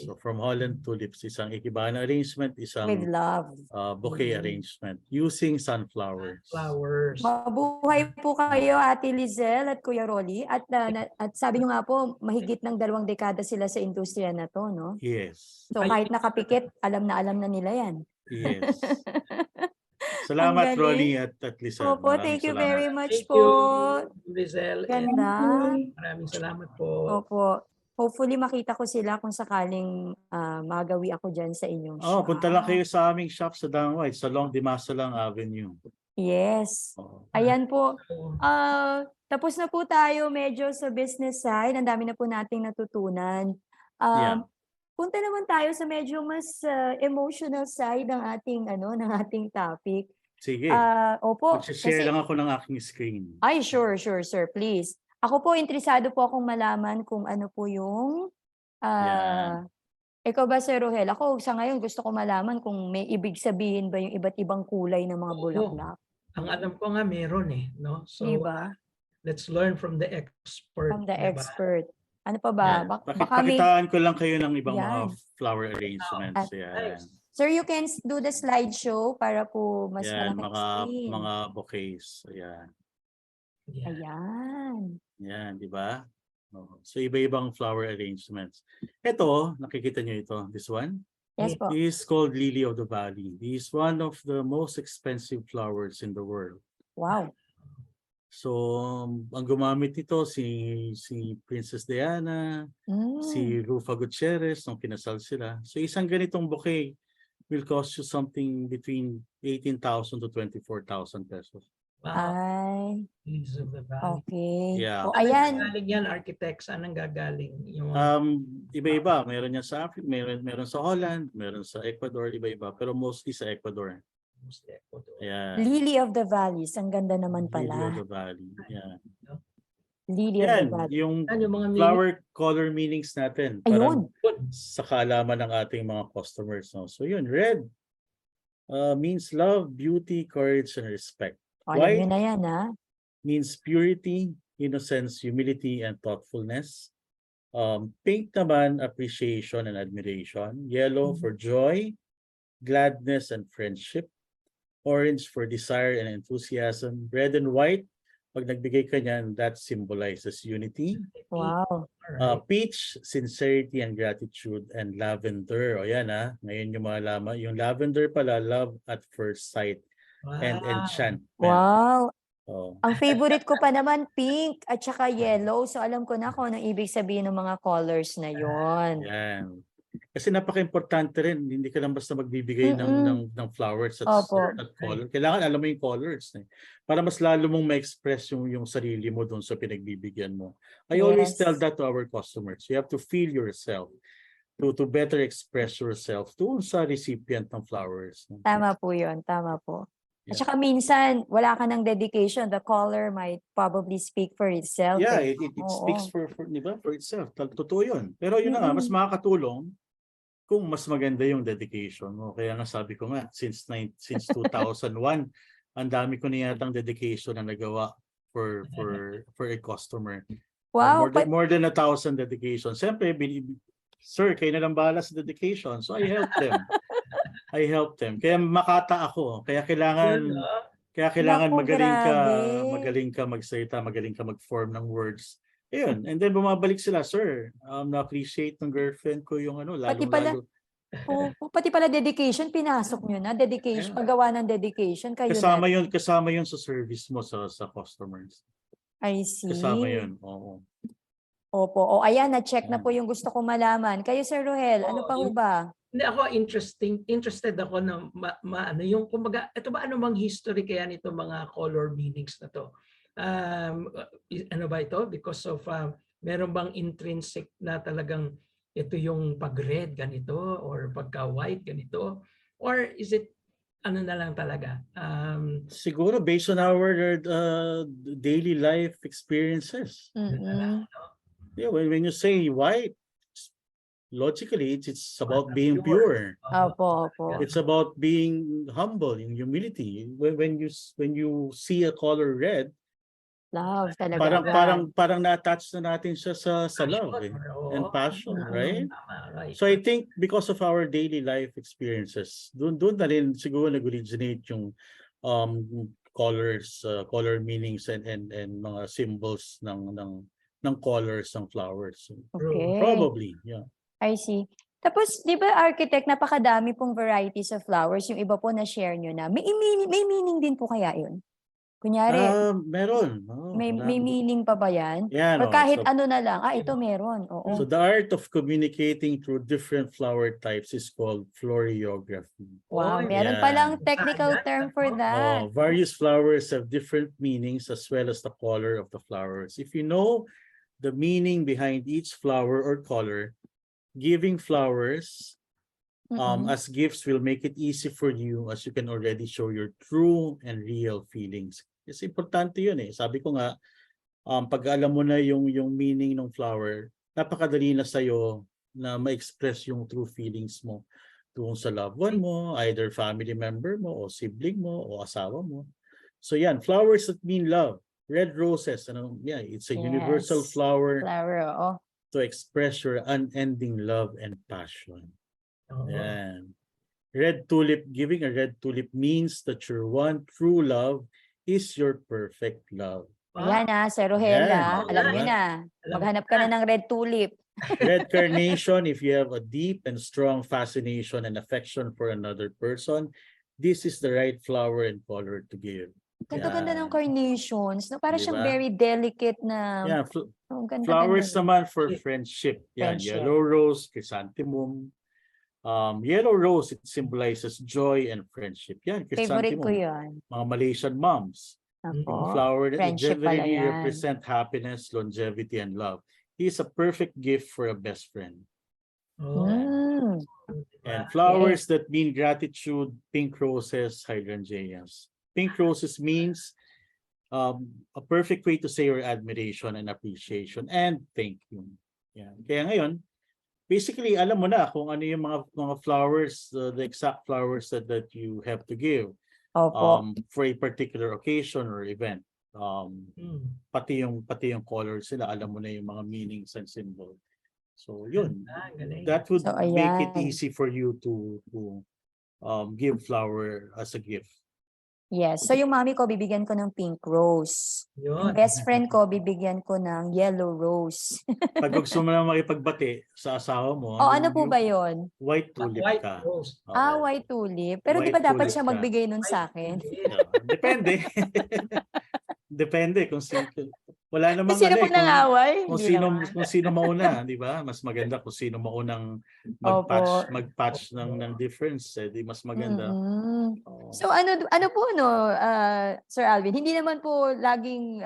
So from Holland Tulips, isang ikibana arrangement, isang With love. bouquet arrangement using sunflowers. flowers. Mabuhay po kayo, Ate Lizelle at Kuya Rolly. At sabi nyo nga po, mahigit ng 2 dekada sila sa industriya na to, no? Yes. So kahit nakapikit, alam na nila yan. Yes. Salamat, Ang galing. Rolly at Lizelle. Opo, Maraming thank you salamat. very much Thank po. you, Lizelle. and Ganda. Maraming salamat po. Opo. Hopefully makita ko sila kung sakaling magawi ako dyan sa inyong Oh, shop. punta lang kayo sa aming shop sa Dangway, sa Long Dimasalang Avenue. Yes. Oh. Ayan po. Tapos na po tayo medyo sa business side. Ang dami na po nating natutunan. Yeah. Punta naman tayo sa medyo mas emotional side ng ating topic. Sige. Opo. Mag-share lang ako ng aking screen. Ay, sure, sir, please. Ako po, interesado po akong malaman kung ano po yung... Ikaw ba, Sir Rohel? Ako, sa ngayon, gusto ko malaman kung may ibig sabihin ba yung iba't ibang kulay ng mga bulaklak. Ang alam ko nga meron no? So, Diba? let's learn from the expert. From the diba? expert. Ano pa ba? Pakitaan ko lang kayo ng ibang mga Yan. flower arrangements. Yan. Sir, you can do the slideshow para po mas Yan, malaki mga bouquets. Ayan. Ayan. Yan, di ba? So iba-ibang flower arrangements. Ito, nakikita nyo ito, this one? Yes po. This is called Lily of the Valley. This is one of the most expensive flowers in the world. Wow. So, ang gumamit ito si Princess Diana, si Rufa Gutierrez nung kinasal sila. So, isang ganitong bouquet will cost you something between 18,000 to 24,000 pesos. Ay. Lilies of the Valley. Okay. Yeah. O, ayan. Galing yan, architects. Anong gagaling? Yung... Iba-iba. Meron yan sa Africa, meron sa Holland, meron sa Ecuador, iba-iba. Pero mostly sa Ecuador. Yeah. Lily of the Valleys. Ang ganda naman pala. Lily of the Valley. Yeah. Lily of Yan, the Valley. yung mga flower color meanings natin. Ayun. Sa kaalaman ng ating mga customers. No? So yun, red means love, beauty, courage, and respect. Alam nyo na yan, ha? Means purity, innocence, humility, and thoughtfulness. Pink naman, appreciation and admiration. Yellow for joy, gladness, and friendship. Orange for desire and enthusiasm. Red and white, pag nagbigay ka niyan, that symbolizes unity. Wow. Peach, sincerity and gratitude. And lavender, o yan ha, ngayon yung malaman. Yung lavender pala, love at first sight. And enchantment. Wow. Oh. Ang favorite ko pa naman, pink at saka yellow. So alam ko na kung anong ibig sabihin ng mga colors na yon. Yan. Kasi napaka-importante rin. Hindi ka lang basta magbibigay ng flowers at color. Kailangan alam mo yung colors. Para mas lalo mong ma-express yung sarili mo dun sa pinagbibigyan mo. I always tell that to our customers. You have to feel yourself. To better express yourself doon sa recipient ng flowers. Tama po yun. Tama po. At saka minsan, wala ka ng dedication. The color might probably speak for itself. Yeah, it speaks for itself. Totoo yun. Pero yun na nga, mas makakatulong kung mas maganda yung dedication mo. Kaya nga sabi ko nga, since 2001, ang dami ko na yatang dedication na nagawa for a customer. Wow. More than 1,000 dedications. Siyempre, sir, kayo na lang bahala sa dedication. So I help them. Kaya makata ako. Kaya kailangan magaling ka magsalita, magaling ka mag-form ng words. Ayun. And then bumabalik sila, sir. Na-appreciate ng girlfriend ko yung lalo. Pati pala dedication, pinasok nyo na. Dedication, paggawa ng dedication. Kayo kasama yun sa service mo sa customers. I see. Kasama yun. Oo. Opo. O ayan, na-check na po yung gusto ko malaman. Kayo, Sir Rohel, ano pa ho ba? Hindi ako interested ako na ano yung kumbaga ito ba ano bang history kaya nito mga color meanings na to? Ano ba ito? Because of meron bang intrinsic na talagang ito yung pag-red ganito or pagka-white ganito? Or is it ano na lang talaga. Siguro based on our daily life experiences. Yeah, when you say white, logically it's about being pure. Opo. It's about being humble, in humility. When you see a color red, love talaga. parang na-attach na natin siya sa love and passion, right? So I think because of our daily life experiences, doon na rin siguro nag-originate yung colors, color meanings and mga symbols ng colors ng flowers. Okay. Probably, yeah. I see. Tapos, di ba, architect, napakadami pong varieties of flowers. Yung iba po na-share nyo na. May meaning din po kaya yun? Kunyari, meron. may meaning pa ba yan? Yeah, Or kahit ano na lang, ito meron. Oo. So the art of communicating through different flower types is called floriography. Wow, meron palang technical term for that. Various flowers have different meanings as well as the color of the flowers. If you know the meaning behind each flower or color, giving flowers as gifts will make it easy for you as you can already show your true and real feelings. It's importante yun eh. Sabi ko nga, pag alam mo na yung meaning ng flower, napakadali na sa'yo na ma-express yung true feelings mo tungkol sa loved one mo, either family member mo, o sibling mo, o asawa mo. So yan, flowers that mean love. Red roses, it's a universal flower to express your unending love and passion. Yan. Red tulip, giving a red tulip means that your one true love is your perfect love. Ayan Sir Rohela, alam niyo na. Maghanap ka na ng red tulip. Red carnation, if you have a deep and strong fascination and affection for another person, this is the right flower and color to give. Ganda-ganda ng carnations. No? Para siyang very delicate na... Yeah, flowers naman for friendship. Yan, yellow rose, chrysanthemum. Yellow rose, it symbolizes joy and friendship. Yan, favorite ko yan. Mga Malaysian moms. Flower that generally represent happiness, longevity, and love. He is a perfect gift for a best friend. And flowers that mean gratitude, pink roses, hydrangeas. Pink roses means a perfect way to say your admiration and appreciation and thank you. Yan. Kaya ngayon, basically, alam mo na kung ano yung mga flowers, the exact flowers that you have to give for a particular occasion or event. Pati yung colors sila, alam mo na yung mga meanings and symbols. So yun, that would make it easy for you to give flower as a gift. Yes. So yung mami ko, bibigyan ko ng pink rose. Yung best friend ko, bibigyan ko ng yellow rose. Pag gusto mo lang makipagbati sa asawa mo, ano po ba yun? White tulip ka. White tulip. Pero di ba dapat siya magbigay nun sa akin? Depende. Depende kung wala namang sino po nang-away? Kung sino mauna, di ba? Mas maganda kung sino maunang mag-patch ng difference, di mas maganda. So ano po Sir Alvin, hindi naman po laging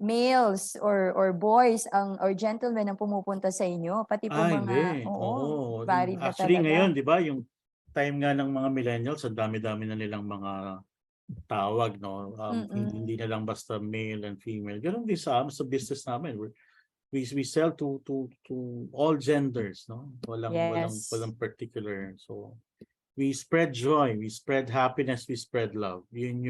males or boys or gentlemen ang pumupunta sa inyo, pati po mga varied na actually talaga. Ngayon, di ba, yung time nga ng mga millennials, ang dami-dami na nilang mga tawag, no? Hindi na lang basta male and female. Ganun din sa business namin. We sell to all genders, no? Walang particular. So we spread joy, we spread happiness, we spread love. Yun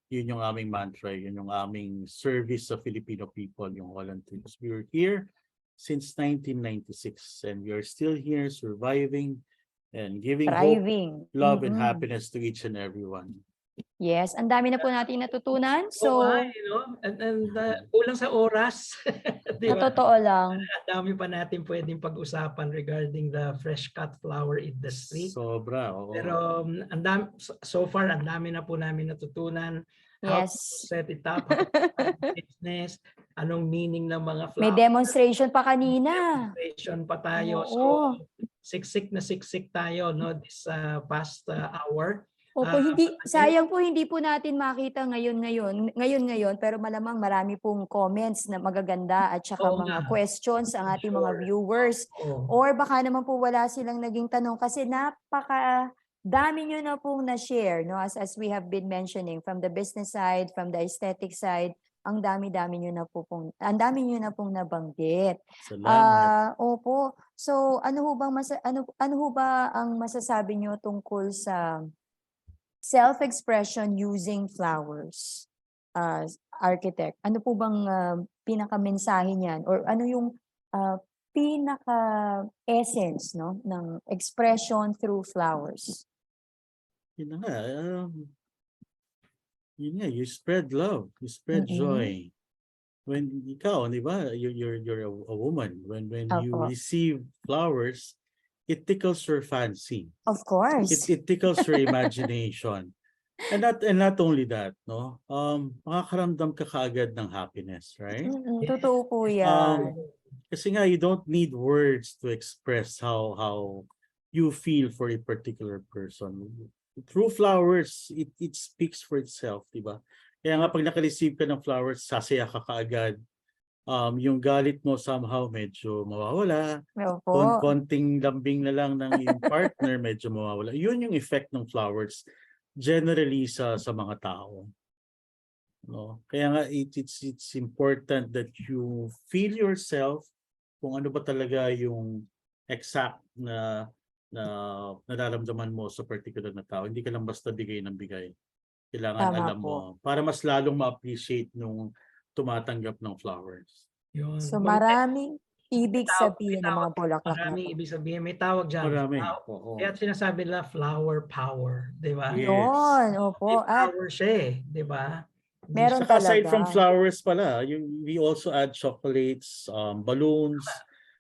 yung aming mantra, yun yung aming service sa Filipino people, yung Holland Trees. We were here since 1996 and we are still here surviving and giving hope, love and happiness to each and everyone. Yes, ang dami na po natin natutunan. So, kulang sa oras. Diba? Totoo lang. Ang dami pa natin pwedeng pag-usapan regarding the fresh cut flower industry. Sobra. Pero so far, ang dami na po namin natutunan. How to set it up, how to business, anong meaning ng mga flowers. May demonstration pa kanina. Demonstration pa tayo. So, siksik na siksik tayo this past hour. Sayang po hindi po natin makita ngayon, pero malamang marami pong comments na magaganda at saka mga questions ang ating mga viewers. Or baka naman po wala silang naging tanong kasi dami nyo na pong na-share, no? As we have been mentioning, from the business side, from the aesthetic side, ang dami-dami nyo na pong nabanggit. Salamat. Opo. So, ano ho ba ang masasabi nyo tungkol sa self-expression using flowers, architect? Ano po bang pinaka-mensahe niyan? Or ano yung pinaka-essence, no, ng expression through flowers? Yun na nga, you spread love, you spread joy. When ikaw, di ba, you're a woman. When you receive flowers, it tickles your fancy. Of course. It tickles your imagination. And not only that, no, makakaramdam ka kaagad ng happiness, right? Totoo po yan. Kasi nga, you don't need words to express how you feel for a particular person. Through flowers, it speaks for itself, di ba? Kaya nga pag naka-receive ka ng flowers, sasaya ka kaagad. Yung galit mo somehow medyo mawawala. Konting lambing na lang ng iyong partner, medyo mawawala. Yun yung effect ng flowers generally sa mga tao. No? Kaya nga it's important that you feel yourself kung ano ba talaga yung exact na nararamdaman mo sa particular na tao. Hindi ka lang basta bigay ng bigay. Kailangan alam mo para mas lalong ma-appreciate nung tumatanggap ng flowers. Yun. So maraming ibig sabihin ng mga bulaklak. Maraming ibig sabihin. May tawag dyan. Marami. Kaya sinasabi nila flower power. Di ba? Yes. Yun. Opo. May power siya di ba? Meron Saka talaga. aside from flowers pala, we also add chocolates, balloons,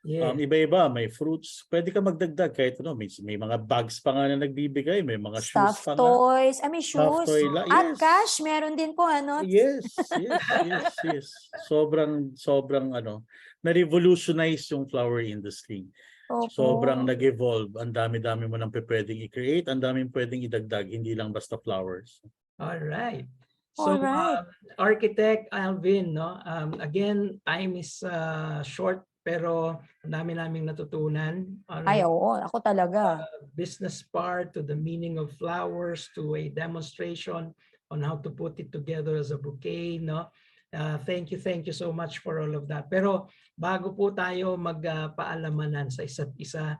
iba-iba, may fruits. Pwede ka magdagdag kahit may mga bags pa nga na nagbibigay, may mga shoes pa nga. Toys. May shoes. At Yes. cash, meron din po, ano? Yes. Sobrang na-revolutionize yung flower industry. Opo. Sobrang nag-evolve. Ang dami-dami mo nang pwedeng i-create, ang daming pwedeng idagdag, hindi lang basta flowers. All right. So, Architect Alvin, no? Again, time is short pero ang dami naming natutunan. Oo, ako talaga. Business part to the meaning of flowers to a demonstration on how to put it together as a bouquet, no? Thank you so much for all of that. Pero bago po tayo magpaalamanan sa isa't isa,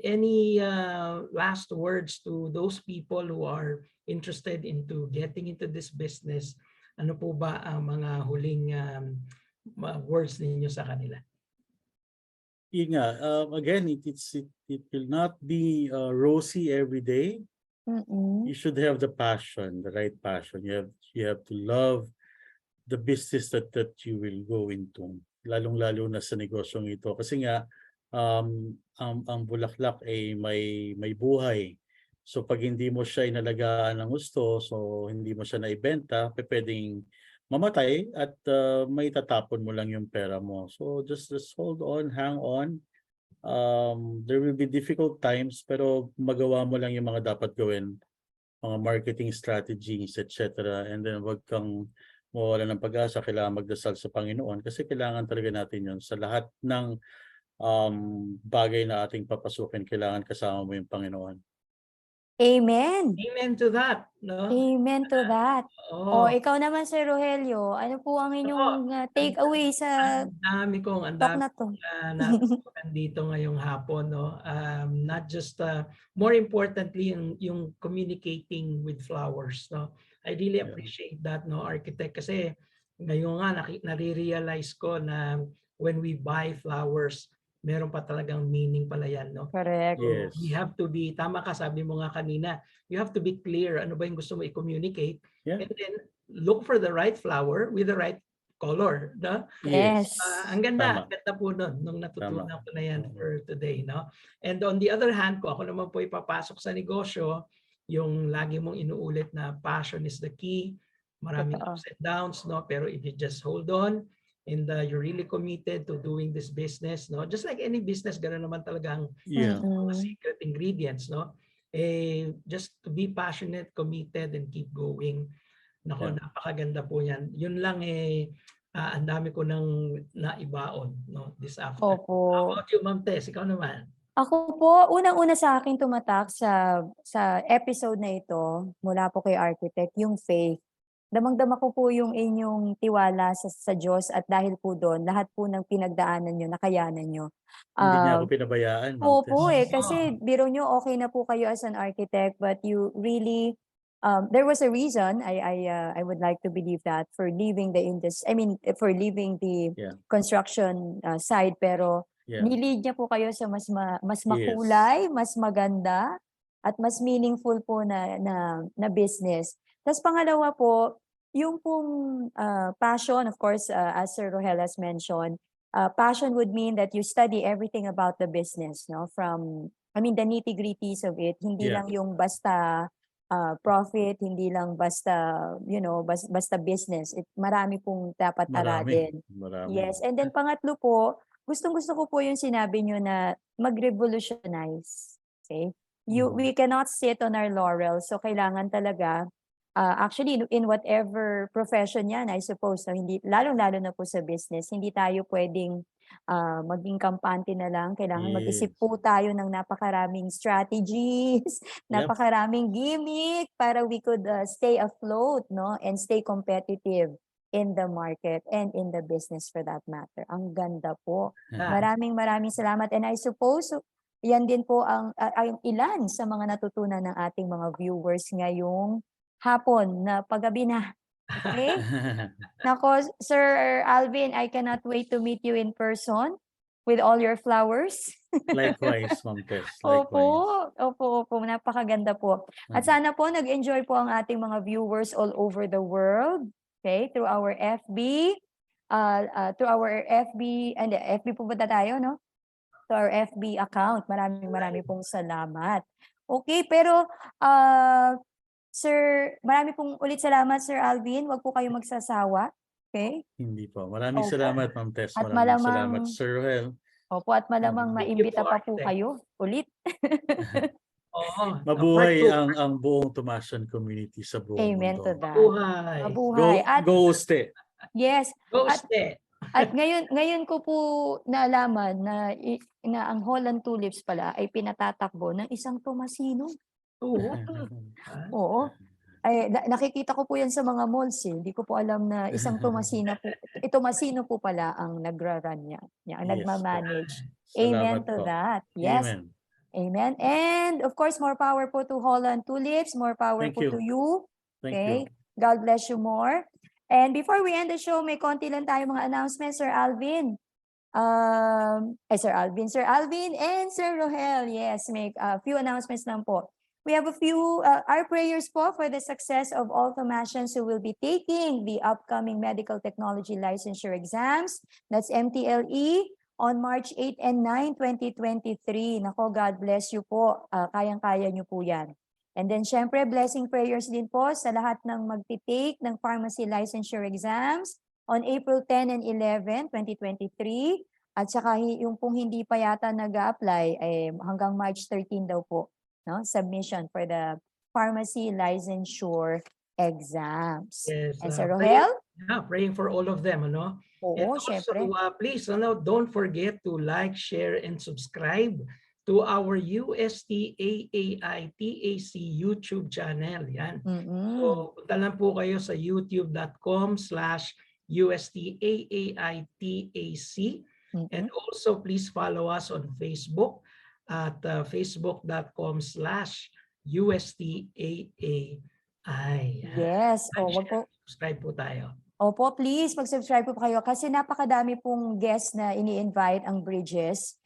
any last words to those people who are interested into getting into this business? Ano po ba ang mga huling words ninyo sa kanila? Yun nga, again, it will not be rosy every day. You should have the passion, the right passion. You have to love the business that you will go into. Lalong-lalo na sa negosyong ito. Kasi nga, ang bulaklak ay may buhay. So pag hindi mo siya inalagaan ng gusto, so hindi mo siya naibenta, pwedeng mamatay at may tatapon mo lang yung pera mo. So just hold on, hang on. There will be difficult times pero magawa mo lang yung mga dapat gawin, mga marketing strategies, etc. And then wag kang mawala ng pag-asa, kailangan magdasal sa Panginoon kasi kailangan talaga natin yun. Sa lahat ng bagay na ating papasukin, kailangan kasama mo yung Panginoon. Amen. Amen to that. No? Amen to that. Ikaw naman, Sir Rogelio, ano po ang inyong take-away sa talk na to? Natutunan dito ngayong hapon. No? Not just, more importantly, yung communicating with flowers. No? I really appreciate that, no, Architect, kasi ngayon nga nare-realize ko na when we buy flowers, meron pa talagang meaning pala yan, no? Correct. Yes. We have to be, tama ka, sabi mo nga kanina, you have to be clear, ano ba yung gusto mo i-communicate, and then look for the right flower with the right color, no? Yes. Ang ganda po nun, nung natutunan ko na yan for today, no? And on the other hand, kung ako naman po ipapasok sa negosyo, yung lagi mong inuulit na passion is the key, maraming ups and downs, no? Pero if you just hold on, and you're really committed to doing this business, no? Just like any business, gano'n naman talagang mga secret ingredients, no? Just to be passionate, committed, and keep going. Nako, napakaganda po yan. Yun lang ang dami ko nang naibaon, no? This afternoon. Opo. How about you, Ma'am Tess? Ikaw naman. Ako po, unang-una sa akin tumatak sa episode na ito, mula po kay Architect, yung faith. Damang-dama ko po yung inyong tiwala sa Diyos at dahil po doon, lahat po ng pinagdaanan nyo, nakayanan nyo. Hindi niya ako pinabayaan, Ma'am Opo Tess. kasi biro nyo okay na po kayo as an architect, but you really, there was a reason, I would like to believe that, for leaving the industry, for leaving the Yeah. construction side, pero Yeah. nilid niya po kayo sa mas Yes. makulay, mas maganda, at mas meaningful po na business. Tapos pangalawa po, yung pong passion, of course, as Sir Rohel has mentioned, passion would mean that you study everything about the business, no? The nitty-gritties of it, hindi Yeah. lang yung basta profit, hindi lang basta, basta business. Marami pong dapat aralin. Marami. Yes, and then pangatlo po, gustong-gusto ko po yung sinabi nyo na mag-revolutionize. Okay? We cannot sit on our laurels. So kailangan talaga, actually in whatever profession yan, I suppose, no, hindi, lalong-lalo na po sa business, hindi tayo pwedeng maging kampante na lang. Kailangan mag-isip po tayo ng napakaraming strategies, napakaraming gimmick para we could stay afloat, no, and stay competitive in the market and in the business for that matter. Ang ganda po. Maraming salamat. And I suppose, yan din po ang ilan sa mga natutunan ng ating mga viewers ngayong hapon na paggabi na. Okay? Nako, Sir Alvin, I cannot wait to meet you in person with all your flowers. Likewise, Ma'am Tess. Likewise. Opo. Napakaganda po. At sana po nag-enjoy po ang ating mga viewers all over the world. Okay, through our FB, and FB po ba tayo, no? To our FB account. Marami pong salamat. Okay, pero Sir, marami pong ulit salamat, Sir Alvin. Huwag po kayo magsasawa. Okay? Hindi po. Maraming salamat, Ma'am Tess. At Maraming salamat, Sir Rohel. Opo, at malamang maimbita pa po kayo ulit. Mabuhay ang buong Tomasian community sa buong Amen mundo. to that. Mabuhay. Mabuhay. Go Ste. Yes. Go Ste. At ngayon ko po naalaman na ang Holland Tulips pala ay pinatatakbo ng isang Tomasino. Oo. Ay, nakikita ko po yan sa mga malls eh. Hindi ko po alam na isang Tomasino po pala ang nagra-run niya, ang nagmamanage. Amen to that. Yes. Amen. And of course, more power po to Holland Tulips. More power po to you. Okay. God bless you more. And before we end the show, may konti lang tayo mga announcements, Sir Alvin. Sir Alvin and Sir Rohel. Yes, make a few announcements lang po. We have a few, our prayers po for the success of all Thomasians who will be taking the upcoming Medical Technology Licensure exams. That's MTLE on March 8 and 9, 2023. Nako, God bless you po. Kayang-kaya nyo po yan. And then, syempre, blessing prayers din po sa lahat ng magtitake ng pharmacy licensure exams on April 10 and 11, 2023. At saka yung pong hindi pa yata nag-a-apply, hanggang March 13 daw po. No? Submission for the pharmacy licensure exams. Yes, and Sir Rohel? Praying for all of them, ano? Oo, also, syempre. Please, don't forget to like, share, and subscribe to our UST AAI TAC YouTube channel. Yan. So, punta lang po kayo sa youtube.com/UST AAI TAC. And also, please follow us on Facebook at facebook.com/UST AAI. Yes. Wag po. Subscribe po tayo. Opo, please mag-subscribe po kayo kasi napakadami pong guests na ini-invite ang Bridges.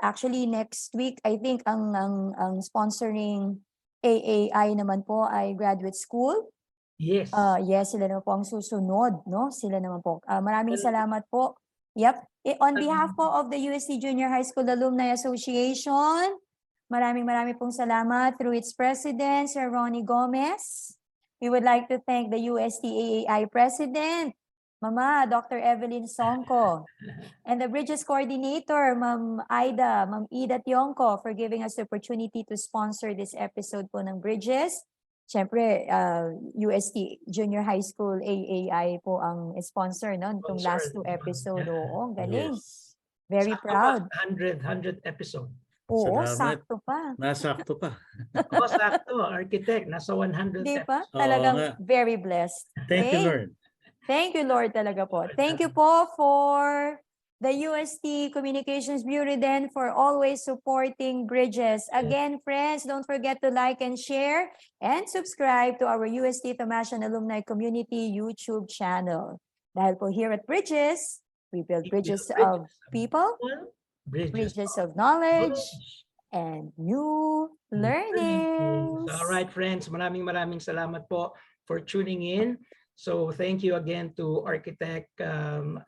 Actually, next week, I think ang sponsoring AAI naman po ay graduate school. Yes. Yes, sila naman po ang susunod, no? Sila naman po. Maraming salamat po. Yep. On behalf po of the UST Junior High School Alumni Association, maraming pong salamat through its president, Sir Ronnie Gomez. We would like to thank the UST AAI President, Mama Dr. Evelyn Songko, and the Bridges Coordinator, Ma'am Ida Tionco, for giving us the opportunity to sponsor this episode po ng Bridges. Siyempre, UST Junior High School AAI po ang sponsor, no? Itong last 2 episode. Oo, galing. Yes. Very proud. 100 episode. Oo, Salamat. sakto pa. Nasakto pa. Oo, sakto. Architect, nasa 100 Di ba? Oo Talagang nga. very blessed. Thank you, Okay? Lord. Thank you, Lord, talaga po. Thank you po for the UST Communications Bureau then for always supporting Bridges. Again, friends, don't forget to like and share and subscribe to our UST Tamashan Alumni Community YouTube channel. Dahil po here at Bridges, we build bridges of people, bridges of knowledge, and new learnings. All right, friends. Maraming salamat po for tuning in. So thank you again to Architect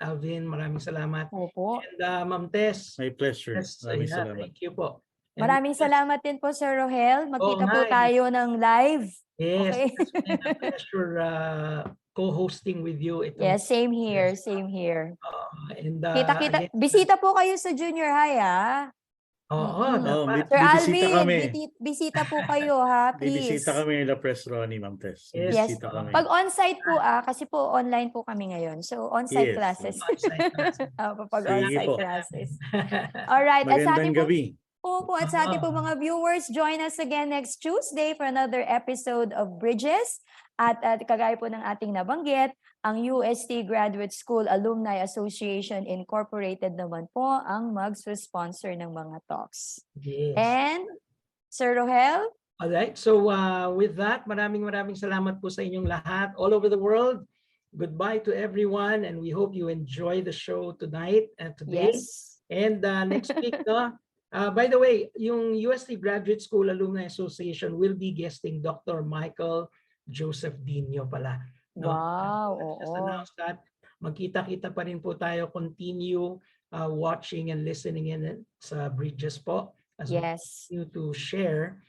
Alvin. Maraming salamat. Opo. And Ma'am Tess. My pleasure. Yes, Maraming yeah, salamat. thank you po. And Maraming salamat din po, Sir Rohel. Magkita Oo po nga, tayo ng live. yes, Okay. it's been a pleasure co-hosting with you. Yes, same here, same here. And Kita-kita, again, bisita po kayo sa junior high, ah. oo, Sir dapat. Alvin, kami. bisita po kayo, ha, please. Bibisita kami La Press Ronnie, Ma'am Tess. Yes. Bibisita kami. Pag on-site po, kasi po online po kami ngayon. So, on-site Yes. classes. Pag Sige on-site po. classes. Alright, at sa ating Magandang gabi. po at sa ating po mga viewers, join us again next Tuesday for another episode of Bridges. At kagaya po ng ating nabanggit, ang UST Graduate School Alumni Association Incorporated naman po ang mag-sponsor ng mga talks. Yes. And Sir Rohel? Alright, so with that, maraming salamat po sa inyong lahat all over the world. Goodbye to everyone and we hope you enjoy the show tonight and today. Yes. And next week, no? By the way, yung UST Graduate School Alumni Association will be guesting Dr. Michael Joseph Dino pala. No? Wow, Just oo. announced that. Magkita-kita pa rin po tayo. Continue watching and listening in sa Bridges po. As we Yes. continue to share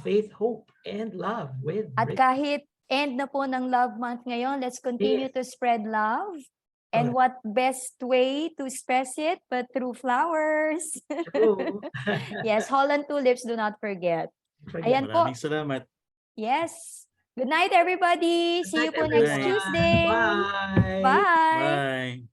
faith, hope, and love with At Bridges. kahit end na po ng Love Month ngayon, let's continue to spread love. And what best way to express it but through flowers? True. Yes, Holland tulips, do not forget. Ayan po. Maraming salamat. Yes. Good night, everybody. See you po next everyone. Tuesday. Bye. Bye. Bye.